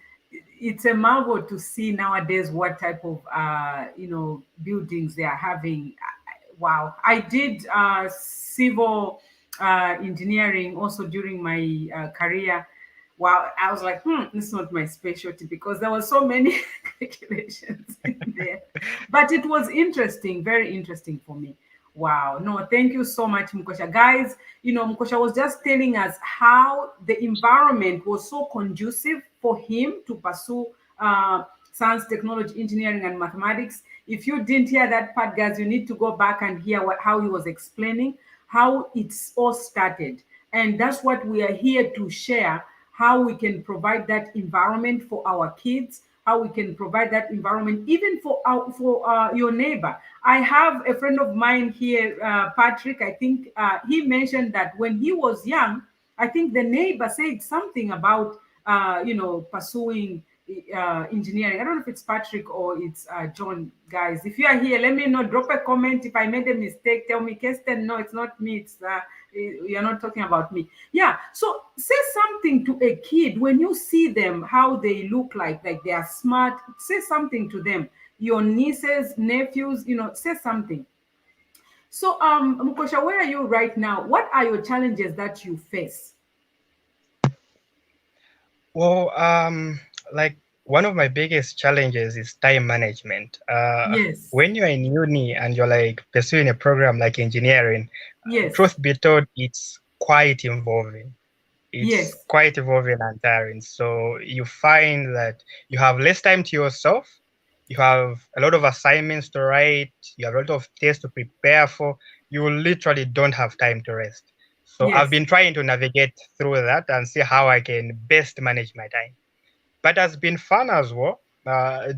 it's a marvel to see nowadays what type of buildings they are having. Wow, I did civil engineering also during my career. Wow, I was like, this is not my specialty because there were so many calculations in there. But it was interesting, very interesting for me. Wow. No, thank you so much, Mukosha. Guys, Mukosha was just telling us how the environment was so conducive for him to pursue science, technology, engineering, and mathematics. If you didn't hear that part, guys, you need to go back and hear how he was explaining how it's all started. And that's what we are here to share, how we can provide that environment for our kids, how we can provide that environment even for your neighbor. I have a friend of mine here, Patrick. I think he mentioned that when he was young, I think the neighbor said something about pursuing engineering. I don't know if it's Patrick or it's John. Guys, if you are here, let me know. Drop a comment if I made a mistake. Tell me, Kirsten. No, it's not me. It's you're not talking about me. Yeah. So say something to a kid when you see them, how they look like they are smart. Say something to them. Your nieces, nephews, say something. So, Mukosha, where are you right now? What are your challenges that you face? Well, like one of my biggest challenges is time management. Yes. When you're in uni and you're like pursuing a program like engineering, Yes. truth be told, it's quite involving. It's Yes. quite evolving and tiring. So you find that you have less time to yourself. You have a lot of assignments to write. You have a lot of tests to prepare for. You literally don't have time to rest. So I've Yes. been trying to navigate through that and see how I can best manage my time. But it's been fun as well,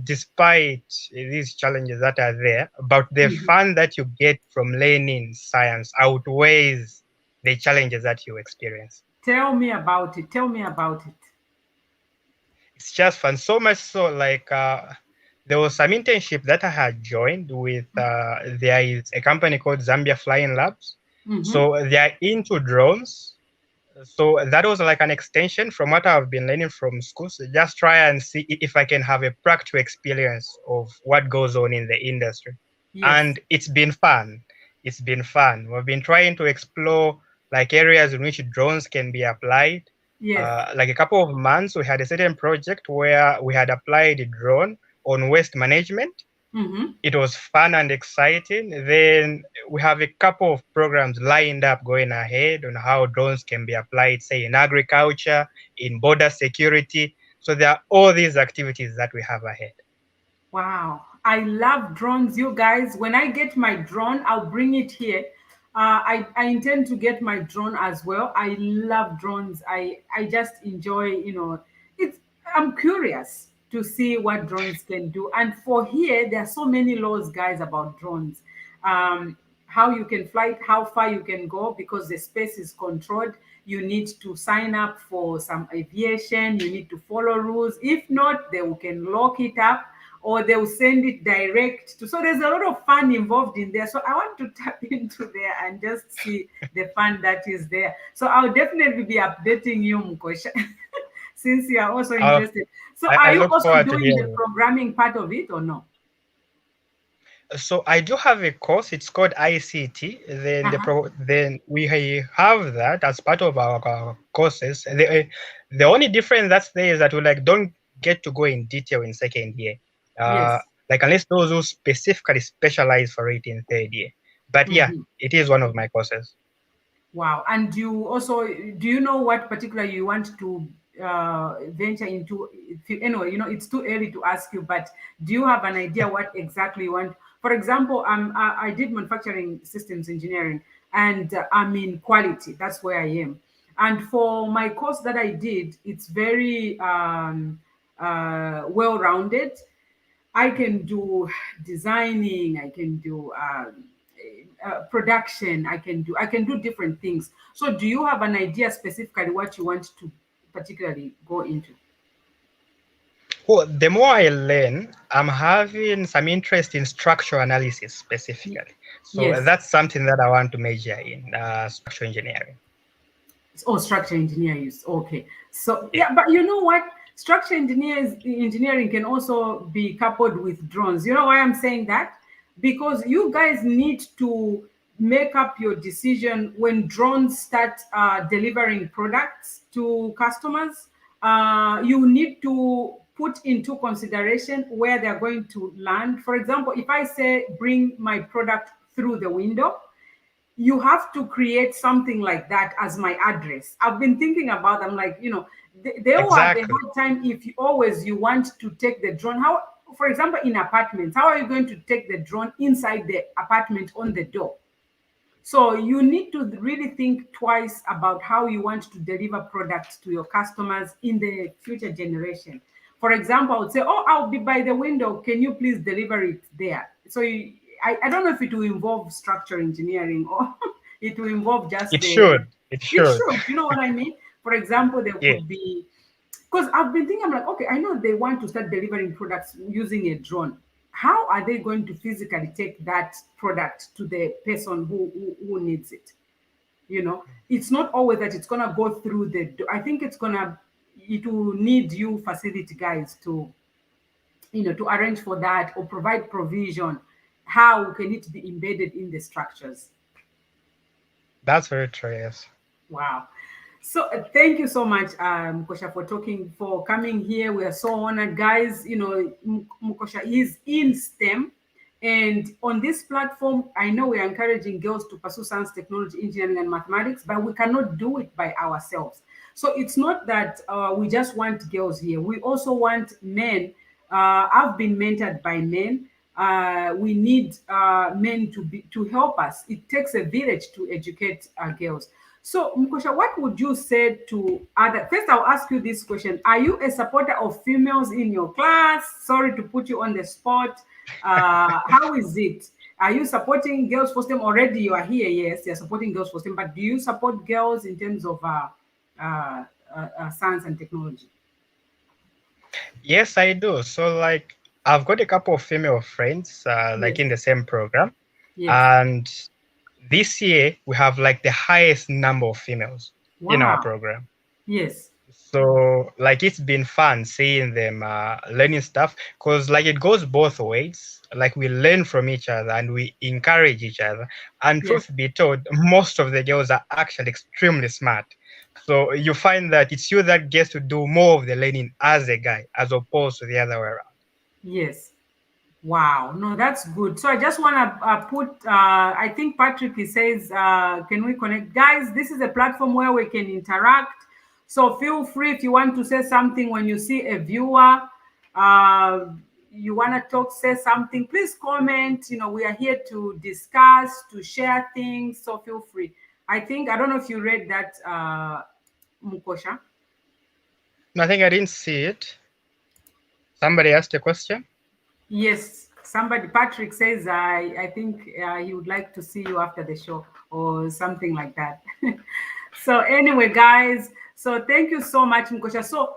despite these challenges that are there. But the Mhm. fun that you get from learning science outweighs the challenges that you experience. Tell me about it. Tell me about it. It's just fun. So much so, like there was some internship that I had joined with. There is a company called Zambia Flying Labs. Mm-hmm. So they are into drones. So that was like an extension from what I've been learning from school. So just try and see if I can have a practical experience of what goes on in the industry. Yes. And it's been fun. It's been fun. We've been trying to explore like areas in which drones can be applied. Yes. Like a couple of months, we had a certain project where we had applied a drone on waste management. Mm-hmm. It was fun and exciting. Then we have a couple of programs lined up going ahead on how drones can be applied, say in agriculture, in border security. So there are all these activities that we have ahead. Wow, I love drones, you guys. When I get my drone, I'll bring it here. I intend to get my drone as well. I love drones. I just enjoy, it's I'm curious to see what drones can do. And for here, there are so many laws, guys, about drones. How you can fly it, how far you can go, because the space is controlled. You need to sign up for some aviation. You need to follow rules. If not, they can lock it up or they'll send it direct to. So there's a lot of fun involved in there. So I want to tap into there and just see the fun that is there. So I'll definitely be updating you, Mukosha, since you are also Uh, interested. So I are you look also forward to doing the hearing. programming part of it or no? So I do have a course. It's called ICT. Then Uh-huh. then we have that as part of our courses. The only difference that's there is that we like don't get to go in detail in second year. Uh, Yes. like unless those who specifically specialize for it in third year. But yeah, Mhm. it is one of my courses. Wow. And you also, do you know what particular you want to venture into? Anyway, it's too early to ask you, but do you have an idea what exactly you want? For example, I did manufacturing systems engineering, and I'm in quality. That's where I am. And for my course that I did, it's very well-rounded. I can do designing, I can do production, I can do different things. So do you have an idea specifically what you want to particularly go into? Well, the more I learn, I'm having some interest in structural analysis Y- specifically. So Yes. that's something that I want to major in, structural engineering. Oh, structure engineer use. Okay. So Yeah, yeah, but you know what? Structure engineering can also be coupled with drones. You know why I'm saying that? Because you guys need to make up your decision when drones start delivering products to customers. You need to put into consideration where they're going to land. For example, if I say bring my product through the window, you have to create something like that as my address. I've been thinking about, I'm like, they will have a exactly. hard time if you want to take the drone. How, for example, in apartments, how are you going to take the drone inside the apartment on the door? So you need to really think twice about how you want to deliver products to your customers in the future generation. For example, I would say, "Oh, I'll be by the window. Can you please deliver it there?" So I don't know if it will involve structural engineering or it will involve just It the. should. It It should. should. You know what I mean? For example, there Yeah. could be, because I've been thinking, I'm like, okay, I know they want to start delivering products using a drone. How are they going to physically take that product to the person who needs it? It's not always that it's gonna go through I think it will need you facility guys to arrange for that or provide provision. How can it be embedded in the structures? That's very true. Yes. Wow. So thank you so much, Mukosha, for coming here. We are so honored, guys. Mukosha is in STEM, and on this platform, I know we are encouraging girls to pursue science, technology, engineering, and mathematics, but we cannot do it by ourselves. So it's not that we just want girls here. We also want men. I've been mentored by men. We need men to help us. It takes a village to educate girls. So, Mukosha, what would you say to other? First, I'll ask you this question: are you a supporter of females in your class? Sorry to put you on the spot. How is it? Are you supporting girls for STEM already? You are here, yes, you're supporting girls for STEM, but do you support girls in terms of science and technology? Yes, I do. So like I've got a couple of female friends, like Yes, in the same program, yes. and this year we have like the highest number of females in our Wow. program. Yes, So like it's been fun seeing them learning stuff because like it goes both ways. Like we learn from each other and we encourage each other. And yes, truth be told, most of the girls are actually extremely smart. So you find that it's you that gets to do more of the learning as a guy as opposed to the other way around. yes. Wow, no, that's good. So I just want to I think Patrick, he says, can we connect? Guys, this is a platform where we can interact. So feel free if you want to say something when you see a viewer, uh, you want to talk, say something, please comment. We are here to discuss, to share things. So feel free. I don't know if you read that, Mukosha. No, I think I didn't see it. Somebody asked a question. Yes, somebody, Patrick says, I think he would like to see you after the show or something like that. So anyway, guys, so thank you so much, Mukosha. So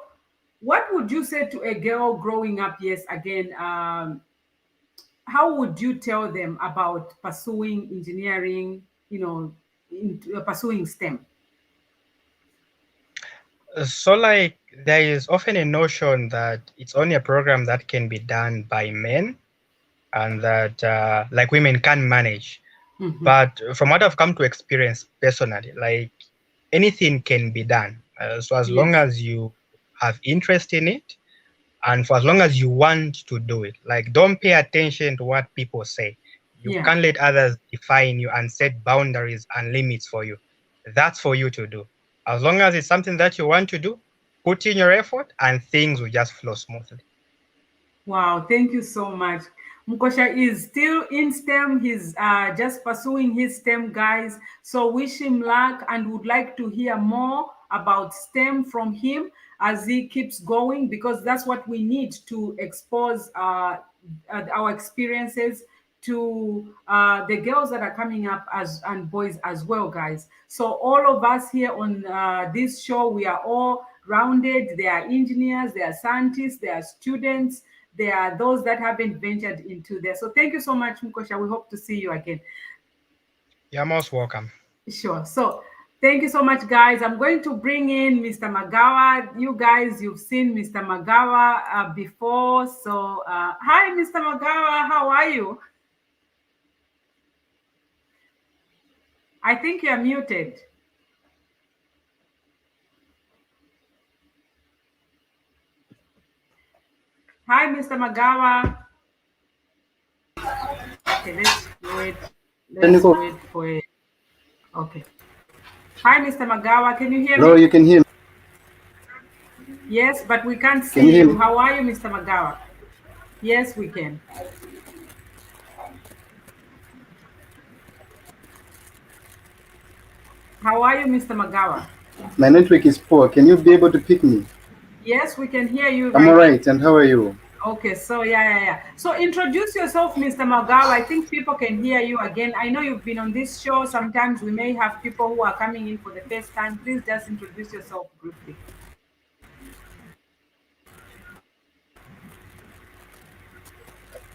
what would you say to a girl growing up? Yes, again, how would you tell them about pursuing engineering, pursuing STEM? So, like, there is often a notion that it's only a program that can be done by men and that, like, women can manage. Mhm. But from what I've come to experience personally, like, anything can be done. So, as long Yes. as you have interest in it, and for as long as you want to do it, like, don't pay attention to what people say. You Yeah. can't let others define you and set boundaries and limits for you. That's for you to do. As long as it's something that you want to do, put in your effort and things will just flow smoothly. Wow, thank you so much. Mukosha is still in STEM. He's just pursuing his STEM, guys. So wish him luck and would like to hear more about STEM from him as he keeps going, because that's what we need to expose our experiences to the girls that are coming up as and boys as well, guys. So all of us here on this show, we are all rounded. They are engineers, they are scientists, they are students, there are those that haven't ventured into there. So thank you so much, Mukosha. We hope to see you again. You're most welcome. Sure. So thank you so much, guys. I'm going to bring in Mr. Magawa. You guys, you've seen Mr. Magawa before. So hi, Mr. Magawa. How are you? I think you're muted. Hi, Mr. Magawa. Okay, let's wait. Let's Technical. wait for it. Okay. Hi, Mr. Magawa. Can you hear Hello, me? you can hear me. Yes, but we can't Can you see hear you. me? How are you, Mr. Magawa? Yes, we can. How are you, Mr. Magawa? My network is poor. Can you be able to pick me? Yes, we can hear you I'm right. alright, and how are you? Okay, so yeah. So introduce yourself, Mr. Magawa. I think people can hear you again. I know you've been on this show. Sometimes we may have people who are coming in for the first time. Please just introduce yourself briefly.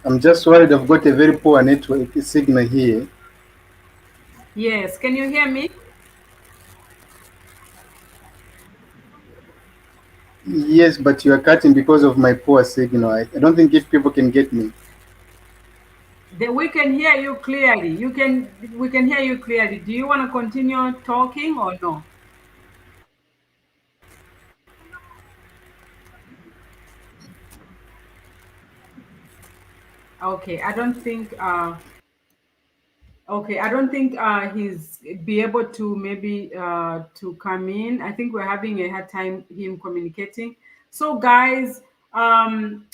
I'm just worried I've got a very poor network signal here. Yes, can you hear me? Yes, but you are cutting because of my poor signal. I don't think if people can get me. We can hear you clearly. We can hear you clearly. Do you want to continue talking or no? Okay, I don't think okay, I don't think he's be able to maybe to come in. I think we're having a hard time him communicating. So guys, um,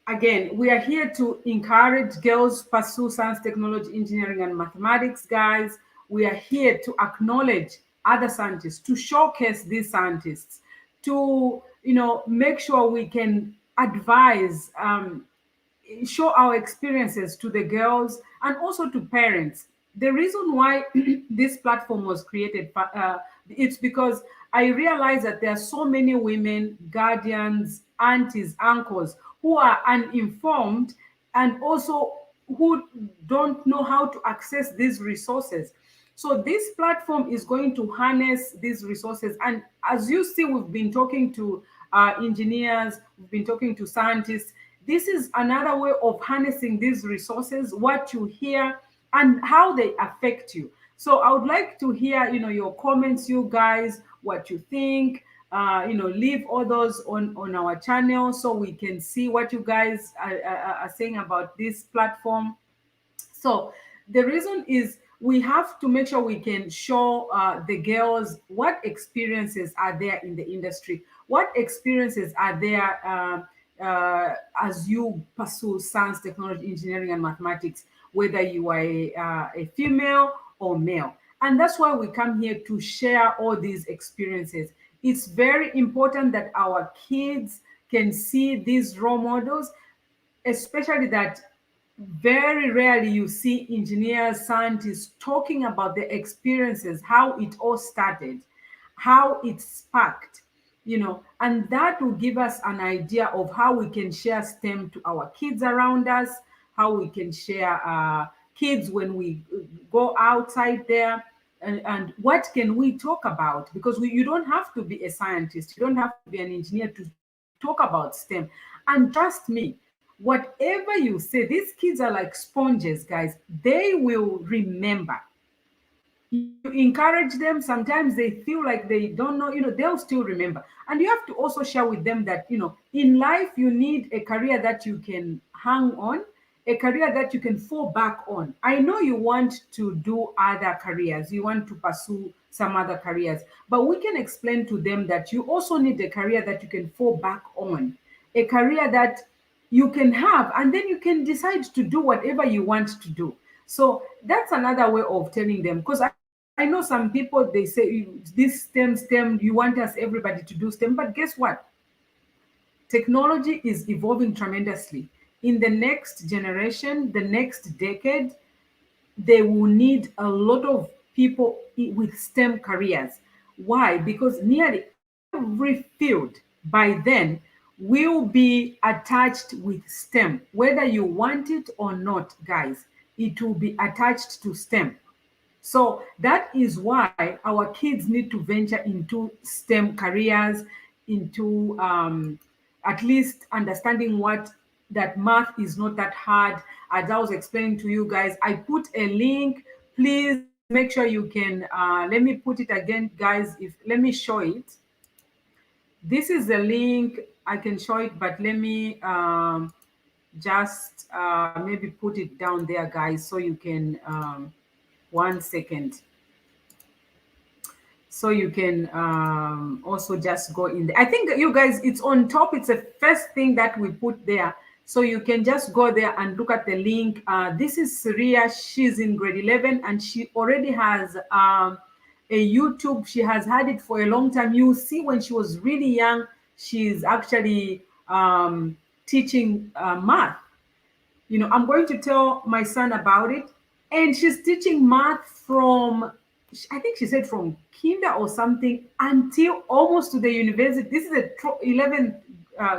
again, we are here to encourage girls pursue science, technology, engineering, and mathematics, guys. We are here to acknowledge other scientists, to showcase these scientists, to make sure we can advise, show our experiences to the girls and also to parents. The reason why this platform was created, it's because I realize that there are so many women, guardians, aunties, uncles who are uninformed and also who don't know how to access these resources. So this platform is going to harness these resources. And as you see, we've been talking to engineers, we've been talking to scientists. This is another way of harnessing these resources, what you hear and how they affect you. So I would like to hear, your comments, you guys, what you think. Leave all those on our channel so we can see what you guys are saying about this platform. So the reason is we have to make sure we can show the girls what experiences are there in the industry, what experiences are there as you pursue science, technology, engineering, and mathematics, whether you are a female or male. And that's why we come here to share all these experiences. It's very important that our kids can see these role models, especially that very rarely you see engineers, scientists talking about their experiences, how it all started, how it sparked. and that will give us an idea of how we can share STEM to our kids around us, how we can share kids when we go outside there, and what can we talk about, because you don't have to be a scientist, you don't have to be an engineer to talk about STEM. And trust me, whatever you say, these kids are like sponges, guys. They will remember. You encourage them, sometimes they feel like they don't know, they'll still remember. And you have to also share with them that, in life you need a career that you can hang on, a career that you can fall back on. I know you want to do other careers, you want to pursue some other careers, but we can explain to them that you also need a career that you can fall back on, a career that you can have, and then you can decide to do whatever you want to do. So that's another way of telling them, because I know some people, they say, this STEM, you want us everybody to do STEM, but guess what? Technology is evolving tremendously. In the next generation, the next decade, they will need a lot of people with STEM careers. Why? Because nearly every field by then will be attached with STEM. Whether you want it or not, guys, it will be attached to STEM. So that is why our kids need to venture into STEM careers, into at least understanding that math is not that hard. As I was explaining to you guys, I put a link. Please make sure you can, let me put it again, guys. Let me show it. This is the link. I can show it, but let me just maybe put it down there, guys, so you can, 1 second, so you can also just go in there. I think you guys, it's on top, it's the first thing that we put there, so you can just go there and look at the link. This is Syria. She's in grade 11 and she already has a YouTube. She has had it for a long time. You see, when she was really young, she's actually teaching math. I'm going to tell my son about it. And she's teaching math from, I think she said from kinder or something until almost to the university. This is a 11th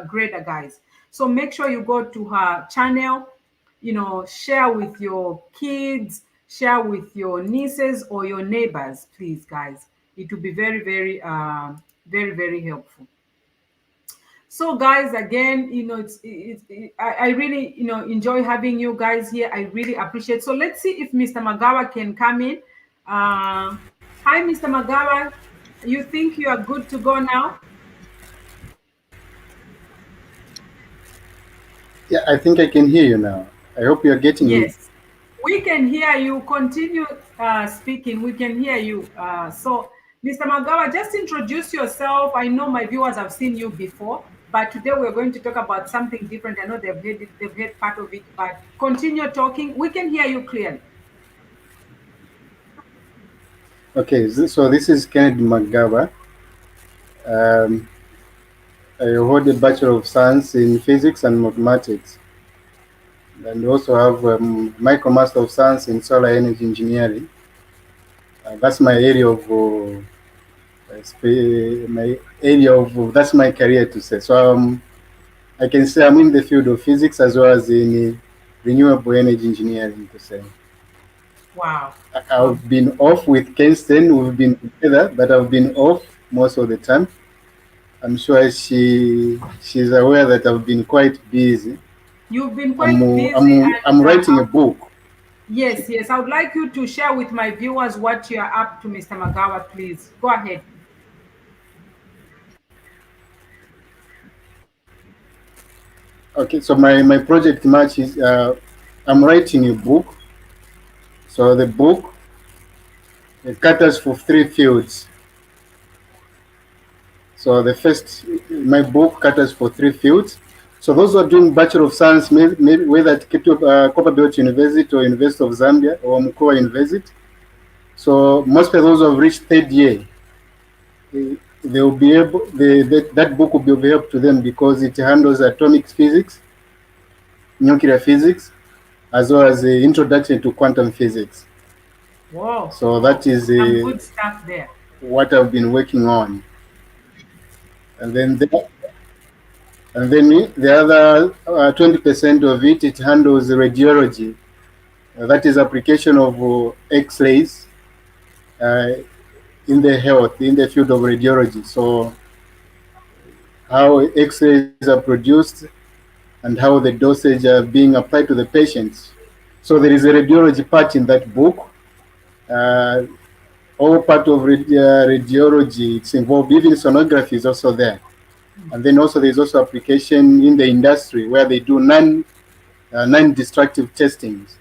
grader, guys. So make sure you go to her channel, share with your kids, share with your nieces or your neighbors, please, guys. It will be very, very, very, very helpful. So guys, again, I really, enjoy having you guys here. I really appreciate. So let's see if Mr. Magawa can come in. Hi, Mr. Magawa. You think you are good to go now? Yeah, I think I can hear you now. I hope you're getting me. Yes, we can hear you. Continue speaking. We can hear you. So, Mr. Magawa, just introduce yourself. I know my viewers have seen you before, but today we're going to talk about something different. I know they've heard part of it, but continue talking. We can hear you clearly. Okay, so this is Kennedy Magawa. I hold a Bachelor of Science in Physics and Mathematics, and also have Micromaster of Science in Solar Energy Engineering. That's my area of that's my career to say. So I can say I'm in the field of physics as well as in renewable energy engineering to say. Wow. I've been off with Kingston. We've been together, but I've been off most of the time. I'm sure she's aware that I've been quite busy. You've been quite busy. I'm writing a book. Yes. I would like you to share with my viewers what you are up to, Mr. Magawa, please. Go ahead. Okay, so my project match is I'm writing a book. So the book, it caters for 3 fields. So my book caters for 3 fields. So those who are doing Bachelor of Science, maybe whether at Copperbelt University or University of Zambia or Mkoa University. So most of those who have reached 3rd year, they will be able. That book will be of help to them because it handles atomic physics, nuclear physics, as well as the introduction to quantum physics. Wow. So that is some good stuff there. What I've been working on. And then the other 20% of it, it handles radiology. That is application of X-rays in the health, in the field of radiology. So how X-rays are produced and how the dosage are being applied to the patients. So there is a radiology part in that book. Uh, all part of radiology, it's involved. Even sonography is also there. And then also there's also application in the industry where they do non-destructive testings,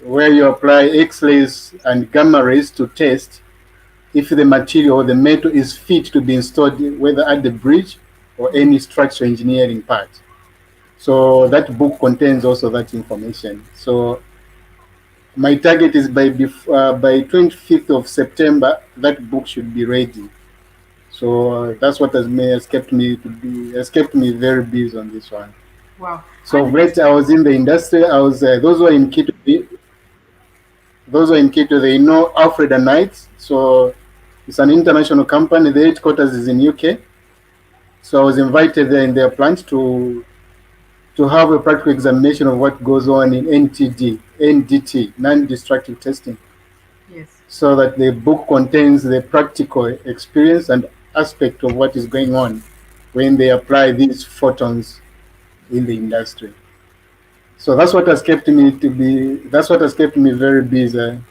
where you apply X-rays and gamma rays to test if the material or the metal is fit to be installed, whether at the bridge or any structural engineering part. So that book contains also that information. So my target is by 25th of September, that book should be ready. So that's what has kept me very busy on this one. Wow. So And great, I was in the industry. I was those who are in Quito. Those who are in Quito, they know Alfred and Knight. So it's an international company. The headquarters is in UK. So I was invited there in their plant to have a practical examination of what goes on in NDT, non-destructive testing, yes. so that the book contains the practical experience and aspect of what is going on when they apply these photons in the industry. So that's what has kept me very busy.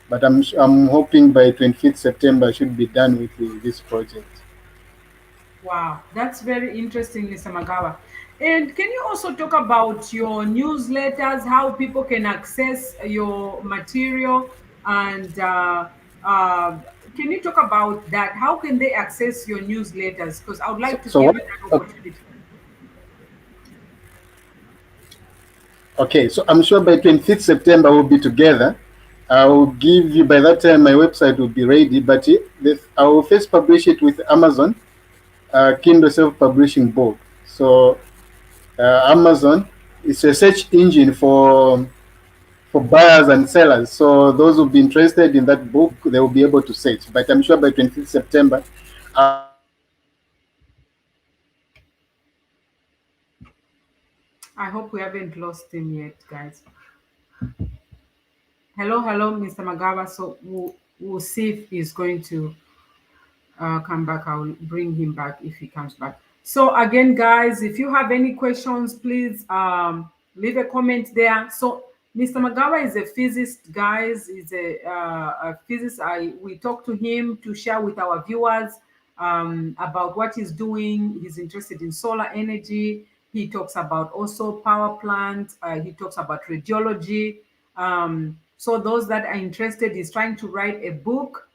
But I'm hoping by 25th September I should be done with this project. Wow, that's very interesting, Mr. Magawa. And can you also talk about your newsletters, how people can access your material, and can you talk about that? How can they access your newsletters? Because I would So, like to so give what? you that opportunity. Okay, so I'm sure by 25th September we'll be together. I will give you, by that time my website will be ready, but I will first publish it with Amazon, Kindle self-publishing book. So Amazon is a search engine for buyers and sellers. So those who be interested in that book, they will be able to search. But I'm sure by 25th September, I hope we haven't lost him yet, guys. Hello, hello, Mr. Magawa. So we'll see if he's going to come back. I'll bring him back if he comes back. So again, guys, if you have any questions, please leave a comment there. So Mr. Magawa is a physicist, guys. He's a physicist. We talked to him to share with our viewers about what he's doing. He's interested in solar energy. He talks about also power plants. He talks about radiology. So those that are interested, he's trying to write a book.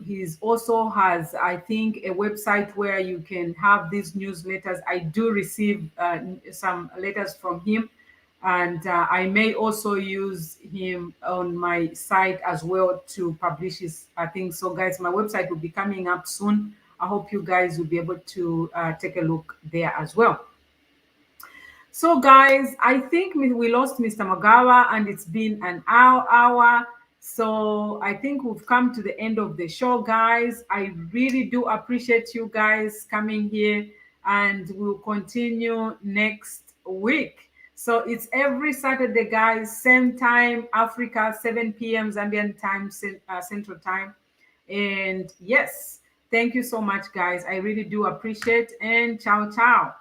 He's also has, I think, a website where you can have these newsletters. I do receive some letters from him, and I may also use him on my site as well to publish his things. So, guys, my website will be coming up soon. I hope you guys will be able to take a look there as well. So, guys, I think we lost Mr. Magawa, and it's been an hour. So, I think we've come to the end of the show, guys. I really do appreciate you guys coming here, and we'll continue next week. So, it's every Saturday, guys, same time, Africa, 7 p.m. Zambian time, Central Time. And yes, thank you so much, guys. I really do appreciate, and ciao, ciao.